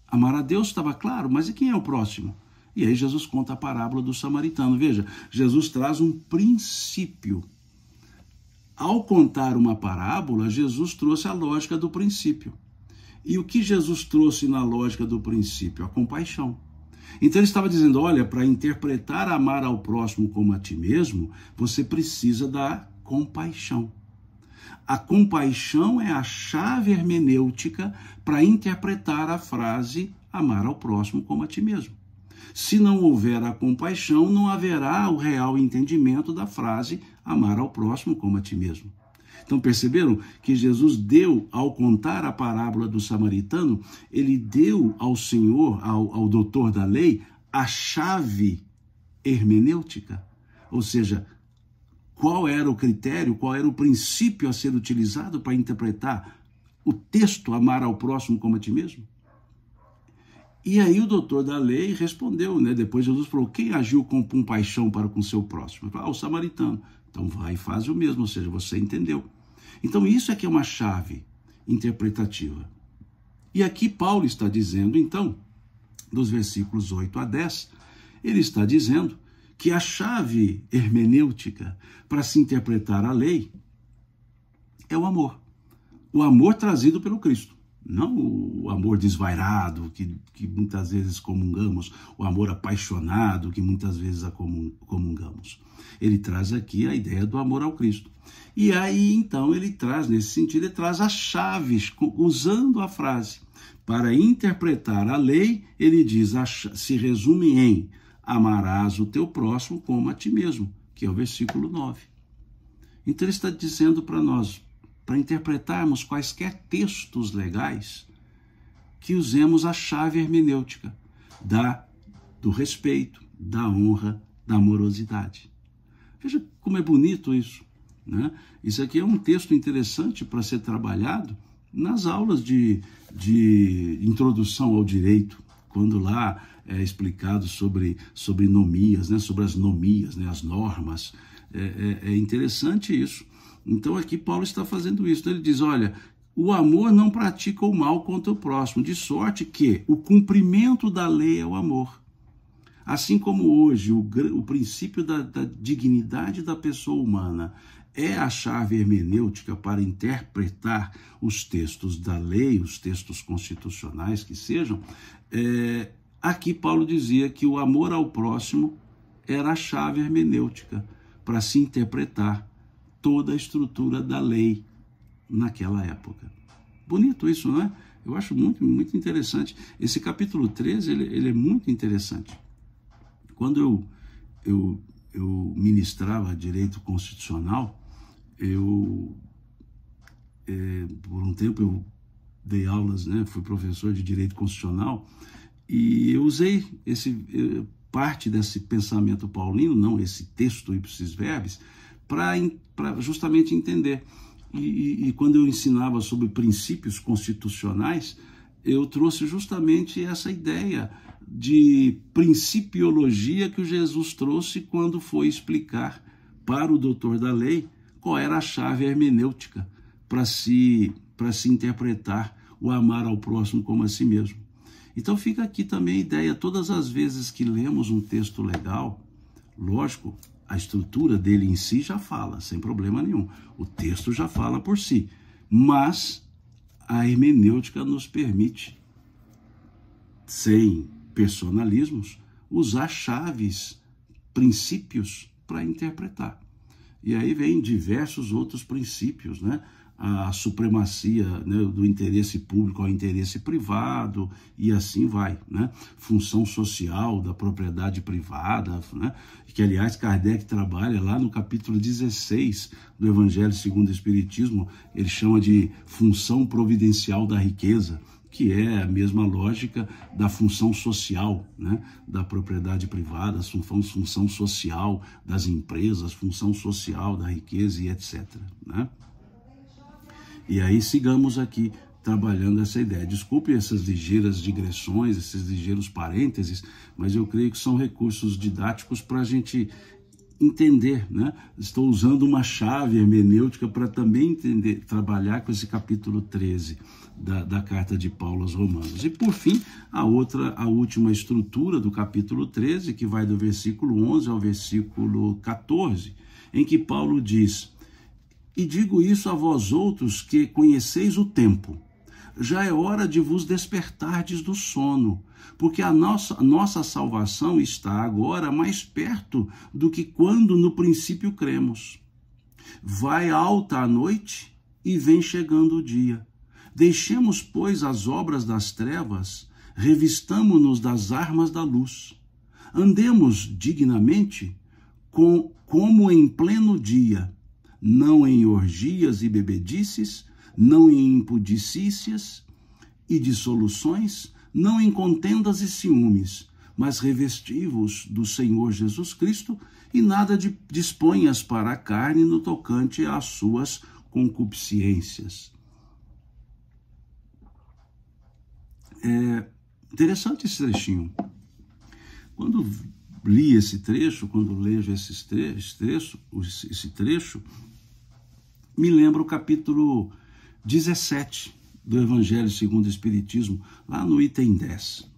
Amar a Deus estava claro, mas e quem é o próximo? E aí Jesus conta a parábola do samaritano. Veja, Jesus traz um princípio. Ao contar uma parábola, Jesus trouxe a lógica do princípio. E o que Jesus trouxe na lógica do princípio? A compaixão. Então ele estava dizendo, olha, para interpretar amar ao próximo como a ti mesmo, você precisa da compaixão. A compaixão é a chave hermenêutica para interpretar a frase amar ao próximo como a ti mesmo. Se não houver a compaixão, não haverá o real entendimento da frase amar ao próximo como a ti mesmo. Então perceberam que Jesus deu, ao contar a parábola do samaritano, ele deu ao Senhor, ao doutor da lei, a chave hermenêutica. Ou seja, qual era o critério, qual era o princípio a ser utilizado para interpretar o texto amar ao próximo como a ti mesmo? E aí o doutor da lei respondeu, né? Depois Jesus falou, quem agiu com compaixão para com seu próximo? Ele falou, o samaritano. Então vai e faz o mesmo, ou seja, você entendeu. Então isso é que é uma chave interpretativa. E aqui Paulo está dizendo, então, dos versículos 8 a 10, ele está dizendo que a chave hermenêutica para se interpretar a lei é o amor. O amor trazido pelo Cristo. Não o amor desvairado, que muitas vezes comungamos, o amor apaixonado, que muitas vezes comungamos. Ele traz aqui a ideia do amor ao Cristo. E aí, então, ele traz, nesse sentido, ele traz as chaves, usando a frase. Para interpretar a lei, ele diz, se resume em amarás o teu próximo como a ti mesmo, que é o versículo 9. Então, ele está dizendo para nós, para interpretarmos quaisquer textos legais, que usemos a chave hermenêutica do respeito, da honra, da amorosidade. Veja como é bonito isso, né? Isso aqui é um texto interessante para ser trabalhado nas aulas de introdução ao direito, quando lá é explicado sobre nomias, né? Sobre as nomias, né? As normas. É interessante isso. Então aqui Paulo está fazendo isso. Ele diz, olha, o amor não pratica o mal contra o próximo, de sorte que o cumprimento da lei é o amor. Assim como hoje o princípio da dignidade da pessoa humana é a chave hermenêutica para interpretar os textos da lei, os textos constitucionais que sejam, aqui Paulo dizia que o amor ao próximo era a chave hermenêutica para se interpretar toda a estrutura da lei naquela época. Bonito isso, não é? Eu acho muito, muito interessante. Esse capítulo 13, ele é muito interessante. Quando eu ministrava direito constitucional, por um tempo eu dei aulas, né? Fui professor de direito constitucional, e eu usei parte desse pensamento paulino, não esse texto ipsis verbis, para justamente entender. E quando eu ensinava sobre princípios constitucionais, eu trouxe justamente essa ideia de principiologia que o Jesus trouxe quando foi explicar para o doutor da lei qual era a chave hermenêutica para se interpretar o amar ao próximo como a si mesmo. Então fica aqui também a ideia, todas as vezes que lemos um texto legal, lógico, a estrutura dele em si já fala, sem problema nenhum. O texto já fala por si. Mas a hermenêutica nos permite, sem personalismos, usar chaves, princípios para interpretar. E aí vem diversos outros princípios, né? A supremacia, né, do interesse público ao interesse privado, e assim vai, né? Função social da propriedade privada, né? Que, aliás, Kardec trabalha lá no capítulo 16 do Evangelho segundo o Espiritismo, ele chama de função providencial da riqueza, que é a mesma lógica da função social, né? Da propriedade privada, função social das empresas, função social da riqueza e etc., né? E aí sigamos aqui trabalhando essa ideia. Desculpe essas ligeiras digressões, esses ligeiros parênteses, mas eu creio que são recursos didáticos para a gente entender, né? Estou usando uma chave hermenêutica para também entender, trabalhar com esse capítulo 13 da carta de Paulo aos Romanos. E por fim, a última estrutura do capítulo 13, que vai do versículo 11 ao versículo 14, em que Paulo diz: e digo isso a vós outros que conheceis o tempo. Já é hora de vos despertardes do sono, porque a nossa salvação está agora mais perto do que quando no princípio cremos. Vai alta a noite e vem chegando o dia. Deixemos, pois, as obras das trevas, revistamo-nos das armas da luz. Andemos dignamente como em pleno dia, não em orgias e bebedices, não em impudicícias e dissoluções, não em contendas e ciúmes, mas revesti-vos do Senhor Jesus Cristo e nada disponhas para a carne no tocante às suas concupiscências. Interessante esse trechinho. Quando li esse trecho, quando leio esse trecho, me lembra o capítulo 17 do Evangelho segundo o Espiritismo, lá no item 10.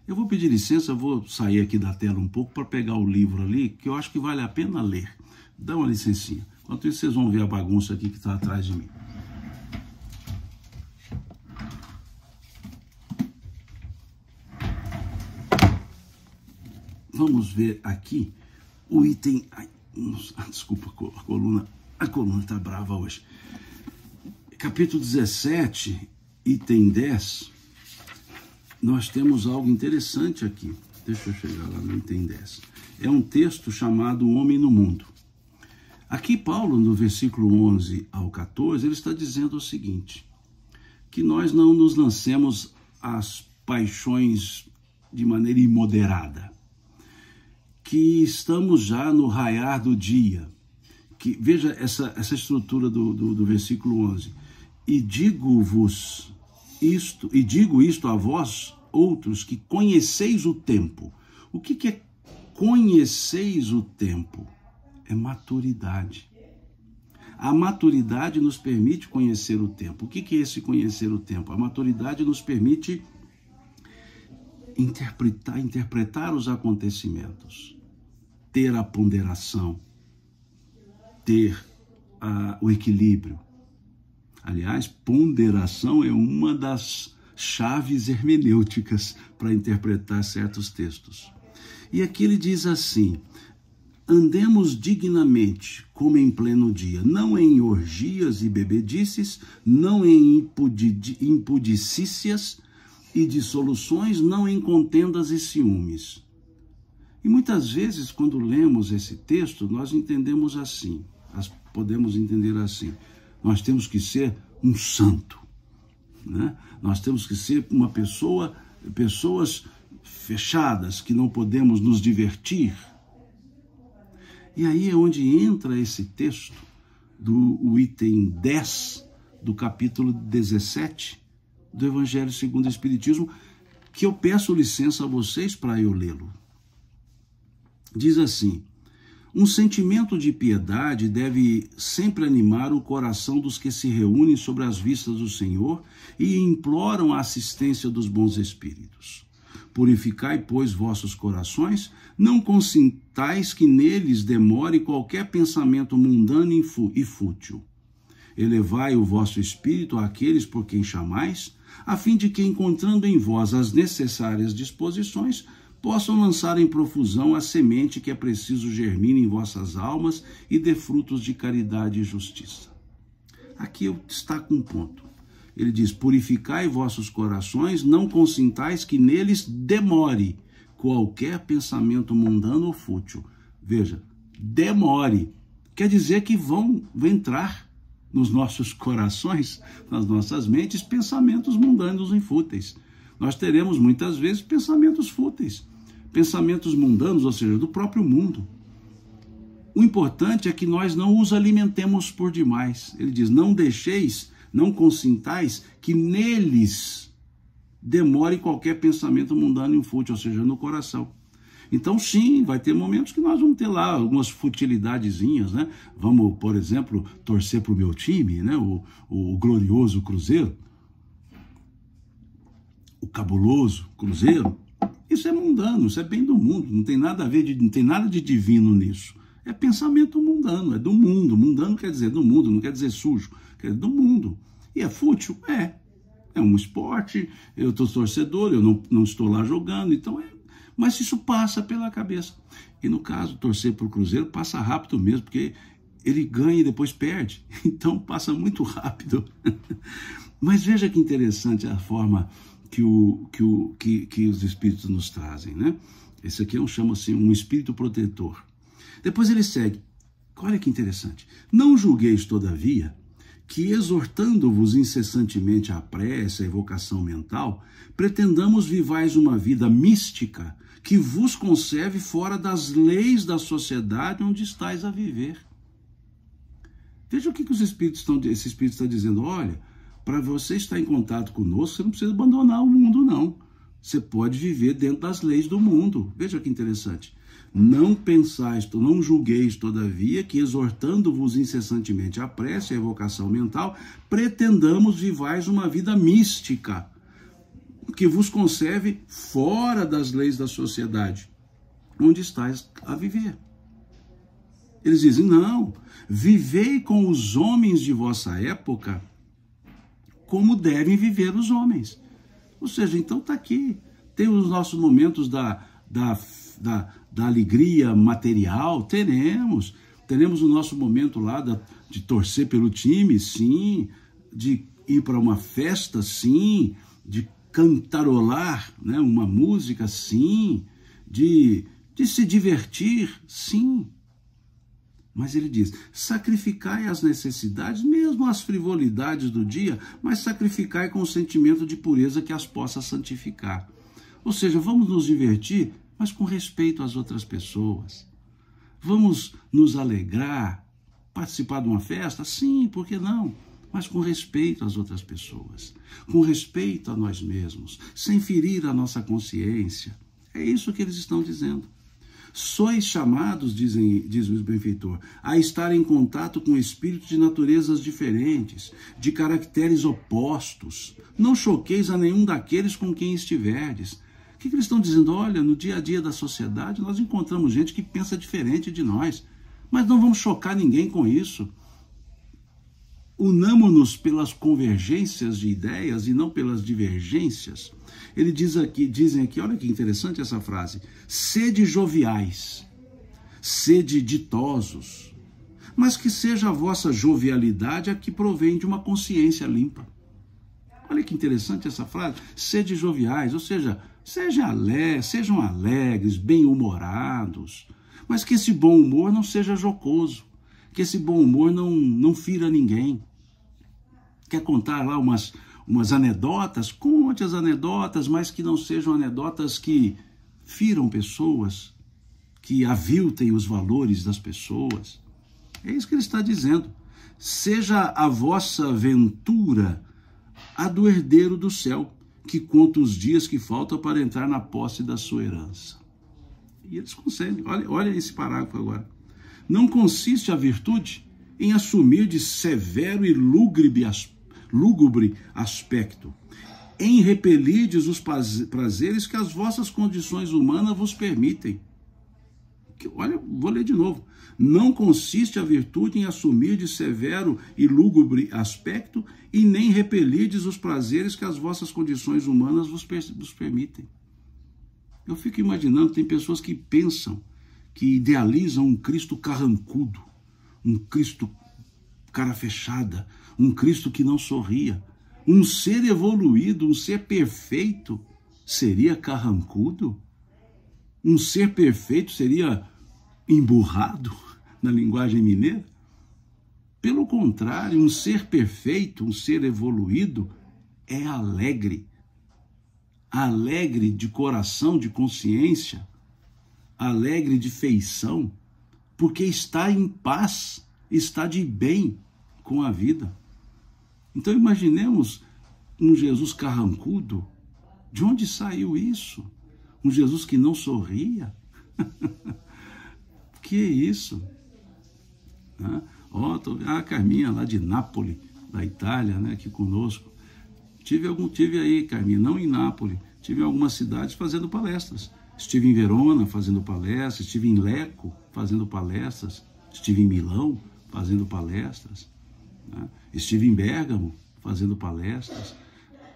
Eu vou pedir licença, vou sair aqui da tela um pouco para pegar o livro ali, que eu acho que vale a pena ler. Dá uma licencinha. Enquanto isso, vocês vão ver a bagunça aqui que está atrás de mim. Vamos ver aqui o item... Ai, desculpa, a coluna está brava hoje. Capítulo 17, item 10, nós temos algo interessante aqui. Deixa eu chegar lá no item 10. É um texto chamado O Homem no Mundo. Aqui Paulo, no versículo 11 ao 14, ele está dizendo o seguinte, que nós não nos lancemos às paixões de maneira imoderada, que estamos já no raiar do dia, que veja essa estrutura do versículo 11, e digo isto a vós outros que conheceis o tempo. O que é conheceis o tempo? É maturidade. A maturidade nos permite conhecer o tempo. O que é esse conhecer o tempo? A maturidade nos permite interpretar os acontecimentos, ter a ponderação, ter o equilíbrio. Aliás, ponderação é uma das chaves hermenêuticas para interpretar certos textos. E aqui ele diz assim, andemos dignamente, como em pleno dia, não em orgias e bebedices, não em impudicícias e dissoluções, não em contendas e ciúmes. E muitas vezes, quando lemos esse texto, nós entendemos assim, podemos entender assim, nós temos que ser um santo, né? Nós temos que ser pessoas fechadas, que não podemos nos divertir. E aí é onde entra esse texto do item 10 do capítulo 17 do Evangelho segundo o Espiritismo, que eu peço licença a vocês para eu lê-lo. Diz assim, um sentimento de piedade deve sempre animar o coração dos que se reúnem sobre as vistas do Senhor e imploram a assistência dos bons espíritos. Purificai, pois, vossos corações, não consintais que neles demore qualquer pensamento mundano e fútil. Elevai o vosso espírito àqueles por quem chamais, a fim de que, encontrando em vós as necessárias disposições, possam lançar em profusão a semente que é preciso germine em vossas almas e dê frutos de caridade e justiça. Aqui eu destaco um ponto. Ele diz, purificai vossos corações, não consintais que neles demore qualquer pensamento mundano ou fútil. Veja, demore. Quer dizer que vão entrar nos nossos corações, nas nossas mentes, pensamentos mundanos e fúteis. Nós teremos muitas vezes pensamentos fúteis, pensamentos mundanos, ou seja, do próprio mundo. O importante é que nós não os alimentemos por demais. Ele diz, não deixeis, não consintais que neles demore qualquer pensamento mundano e fútil, ou seja, no coração. Então, sim, vai ter momentos que nós vamos ter lá algumas futilidadezinhas, né? Vamos, por exemplo, torcer para o meu time, né? O glorioso Cruzeiro, o cabuloso Cruzeiro. Isso é mundano, isso é bem do mundo, não tem nada a ver, não tem nada de divino nisso. É pensamento mundano, é do mundo. Mundano quer dizer do mundo, não quer dizer sujo, quer dizer do mundo. E é fútil? É um esporte, eu estou torcedor, eu não estou lá jogando, então mas isso passa pela cabeça. E no caso, torcer para o Cruzeiro passa rápido mesmo, porque ele ganha e depois perde. Então passa muito rápido. Mas veja que interessante a forma que os espíritos nos trazem, né? Esse aqui chama-se um espírito protetor. Depois ele segue. Olha que interessante. Não julgueis, todavia, que exortando-vos incessantemente à prece, à evocação mental, pretendamos vivais uma vida mística que vos conserve fora das leis da sociedade onde estáis a viver. Veja o que esse espírito está dizendo. Olha, para você estar em contato conosco, você não precisa abandonar o mundo, não. Você pode viver dentro das leis do mundo. Veja que interessante. Não pensais, não julgueis, todavia, que exortando-vos incessantemente a prece e a evocação mental, pretendamos vivais uma vida mística, que vos conserve fora das leis da sociedade, onde estáis a viver. Eles dizem, não, vivei com os homens de vossa época como devem viver os homens. Ou seja, então está aqui. Tem os nossos momentos da alegria material, teremos o nosso momento lá de torcer pelo time, sim, de ir para uma festa, sim, de cantarolar, né, uma música, sim, de se divertir, sim. Mas ele diz, sacrificai as necessidades, mesmo as frivolidades do dia, mas sacrificai com o sentimento de pureza que as possa santificar. Ou seja, vamos nos divertir, mas com respeito às outras pessoas. Vamos nos alegrar, participar de uma festa? Sim, por que não? Mas com respeito às outras pessoas, com respeito a nós mesmos, sem ferir a nossa consciência. É isso que eles estão dizendo. Sois chamados, diz o benfeitor, a estar em contato com espíritos de naturezas diferentes, de caracteres opostos. Não choqueis a nenhum daqueles com quem estiverdes. O que eles estão dizendo? Olha, no dia a dia da sociedade nós encontramos gente que pensa diferente de nós, mas não vamos chocar ninguém com isso. Unamo-nos pelas convergências de ideias e não pelas divergências. Ele dizem aqui, olha que interessante essa frase, sede joviais, sede ditosos, mas que seja a vossa jovialidade a que provém de uma consciência limpa. Olha que interessante essa frase, sede joviais, ou seja, sejam alegres, bem-humorados, mas que esse bom humor não seja jocoso, que esse bom humor não fira ninguém. Quer contar lá umas anedotas? Conte as anedotas, mas que não sejam anedotas que firam pessoas, que aviltem os valores das pessoas. É isso que ele está dizendo. Seja a vossa ventura a do herdeiro do céu, que conta os dias que faltam para entrar na posse da sua herança. E eles conseguem. Olha esse parágrafo agora. Não consiste a virtude em assumir de severo e lúgubre aspecto, em repelirdes os prazeres que as vossas condições humanas vos permitem. Olha, vou ler de novo. Não consiste a virtude em assumir de severo e lúgubre aspecto e nem repelirdes os prazeres que as vossas condições humanas vos permitem. Eu fico imaginando, tem pessoas que pensam, que idealizam um Cristo carrancudo, um Cristo cara fechada, um Cristo que não sorria. Um ser evoluído, um ser perfeito, seria carrancudo? Um ser perfeito seria emburrado, na linguagem mineira? Pelo contrário, um ser perfeito, um ser evoluído, é alegre. Alegre de coração, de consciência, alegre de feição, porque está em paz, está de bem com a vida. Então imaginemos um Jesus carrancudo. De onde saiu isso? Um Jesus que não sorria? Que isso? A Carminha lá de Nápoles, da Itália, né, aqui conosco. Tive aí, Carminha, não em Nápoles, tive em algumas cidades fazendo palestras. Estive em Verona fazendo palestras, estive em Lecco fazendo palestras, estive em Milão fazendo palestras, né? Estive em Bérgamo fazendo palestras.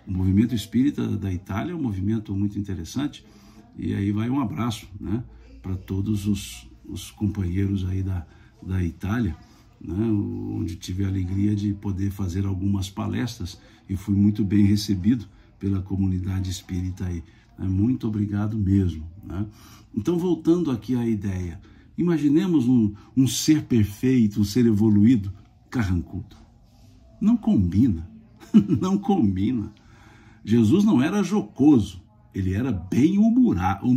O movimento espírita da Itália é um movimento muito interessante, e aí vai um abraço, né, para todos os companheiros aí da Itália, né, onde tive a alegria de poder fazer algumas palestras e fui muito bem recebido pela comunidade espírita aí. Muito obrigado mesmo, né? Então, voltando aqui à ideia, imaginemos um ser perfeito, um ser evoluído, carrancudo. Não combina, não combina. Jesus não era jocoso, ele era bem humorado,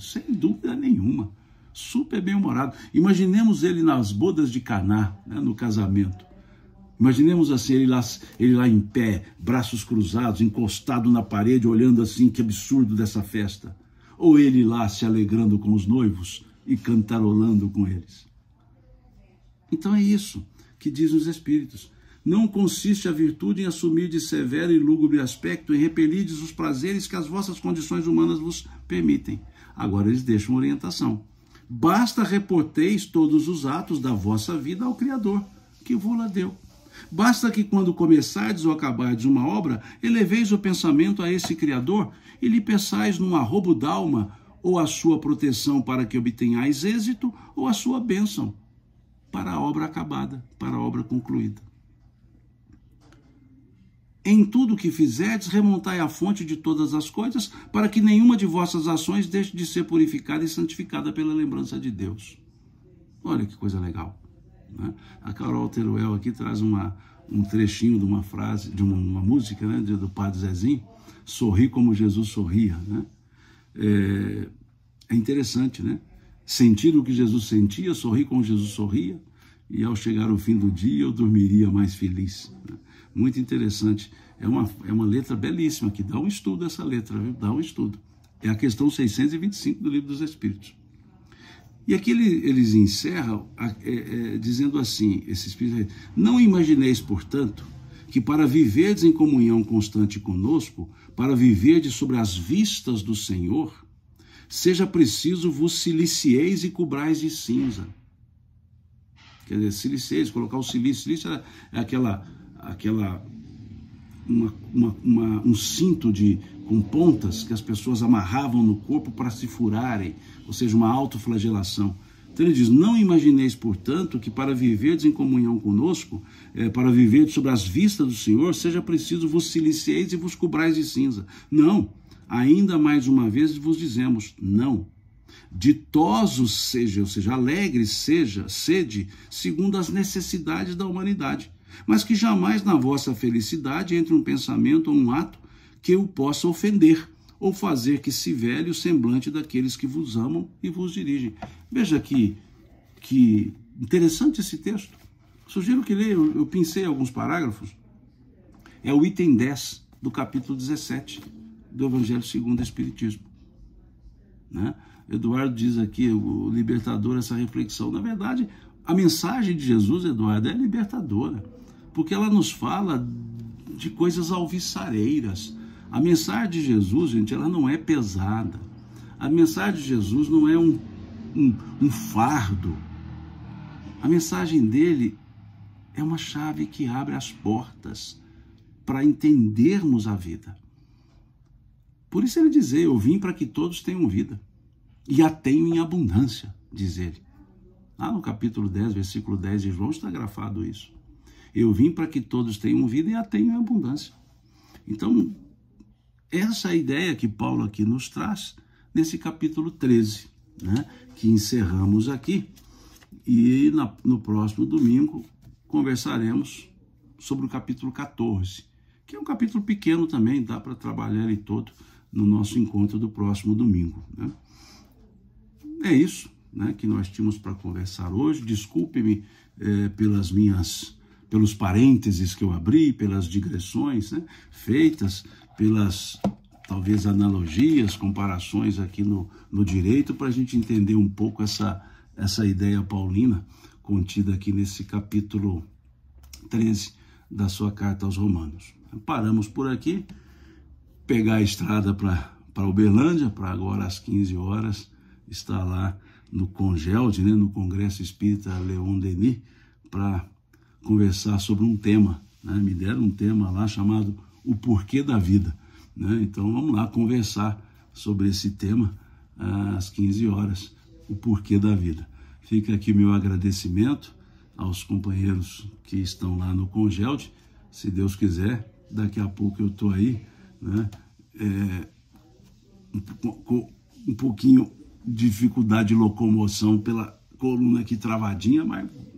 sem dúvida nenhuma, super bem humorado. Imaginemos ele nas bodas de Caná, né, no casamento. Imaginemos assim, ele lá em pé, braços cruzados, encostado na parede, olhando assim, que absurdo dessa festa. Ou ele lá se alegrando com os noivos e cantarolando com eles. Então é isso que dizem os Espíritos. Não consiste a virtude em assumir de severo e lúgubre aspecto e repelides os prazeres que as vossas condições humanas vos permitem. Agora eles deixam orientação. Basta reporteis todos os atos da vossa vida ao Criador, que vos-la deu. Basta que quando começardes ou acabardes uma obra, eleveis o pensamento a esse Criador e lhe peçais num arrobo d'alma ou a sua proteção para que obtenhais êxito ou a sua bênção para a obra acabada, para a obra concluída. Em tudo o que fizerdes, remontai à fonte de todas as coisas, para que nenhuma de vossas ações deixe de ser purificada e santificada pela lembrança de Deus. Olha que coisa legal, né? A Carol Teruel aqui traz um trechinho de uma frase, de uma música, né, do Padre Zezinho, sorri como Jesus sorria, né? É interessante, né? Sentir o que Jesus sentia, sorrir como Jesus sorria, e ao chegar o fim do dia eu dormiria mais feliz, né? Muito interessante. É uma letra belíssima, que dá um estudo essa letra, viu? Dá um estudo. É a questão 625 do Livro dos Espíritos. E aqui eles encerram dizendo assim, esse Espírito: não imagineis, portanto, que para viverdes em comunhão constante conosco, para viverdes sobre as vistas do Senhor, seja preciso vos silicieis e cobrais de cinza. Quer dizer, silicieis, colocar o silício. Silício é um cinto com pontas que as pessoas amarravam no corpo para se furarem, ou seja, uma autoflagelação. Então ele diz: não imagineis, portanto, que para viverdes em comunhão conosco, para viverdes sobre as vistas do Senhor, seja preciso vos silicieis e vos cobrais de cinza. Não, ainda mais uma vez vos dizemos, não. Ditosos seja, ou seja, alegres sede, segundo as necessidades da humanidade, mas que jamais na vossa felicidade entre um pensamento ou um ato que o possa ofender, ou fazer que se vele o semblante daqueles que vos amam e vos dirigem. Veja que interessante esse texto. Sugiro que leia, eu pensei alguns parágrafos. É o item 10 do capítulo 17 do Evangelho segundo o Espiritismo, né? Eduardo diz aqui, o libertador, essa reflexão. Na verdade, a mensagem de Jesus, Eduardo, é libertadora, porque ela nos fala de coisas alviçareiras. A mensagem de Jesus, gente, ela não é pesada. A mensagem de Jesus não é um fardo. A mensagem dele é uma chave que abre as portas para entendermos a vida. Por isso ele diz: eu vim para que todos tenham vida, e a tenham em abundância, diz ele. Lá no capítulo 10, versículo 10 de João, está grafado isso. Eu vim para que todos tenham vida e a tenham em abundância. Então, essa é a ideia que Paulo aqui nos traz nesse capítulo 13, né, que encerramos aqui. E no próximo domingo conversaremos sobre o capítulo 14, que é um capítulo pequeno também, dá para trabalhar ele todo no nosso encontro do próximo domingo, né? É isso, né, que nós tínhamos para conversar hoje. Desculpe-me pelos parênteses que eu abri, pelas digressões, né, feitas, pelas, talvez, analogias, comparações aqui no direito, para a gente entender um pouco essa ideia paulina contida aqui nesse capítulo 13 da sua carta aos Romanos. Paramos por aqui, pegar a estrada para Uberlândia, para agora às 15 horas, estar lá no CONGELD, né, no Congresso Espírita Leon Denis, para conversar sobre um tema, né? Me deram um tema lá chamado O Porquê da Vida, né? Então vamos lá conversar sobre esse tema às 15 horas, o porquê da vida. Fica aqui meu agradecimento aos companheiros que estão lá no CONGELD. Se Deus quiser, daqui a pouco eu estou aí, né? Um pouquinho de dificuldade de locomoção pela coluna aqui travadinha,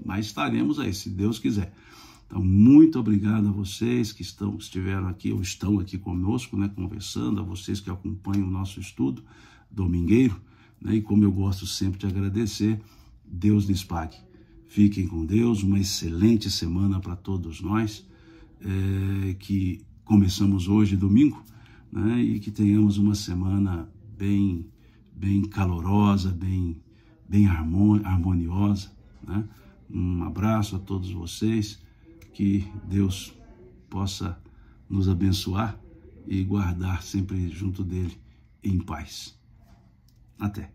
mas estaremos aí, se Deus quiser. Então, muito obrigado a vocês que estiveram aqui ou estão aqui conosco, né, conversando, a vocês que acompanham o nosso estudo domingueiro, né, e como eu gosto sempre de agradecer, Deus lhes pague. Fiquem com Deus, uma excelente semana para todos nós, que começamos hoje, domingo, né? E que tenhamos uma semana bem calorosa, bem harmoniosa, né? Um abraço a todos vocês, que Deus possa nos abençoar e guardar sempre junto dele em paz. Até.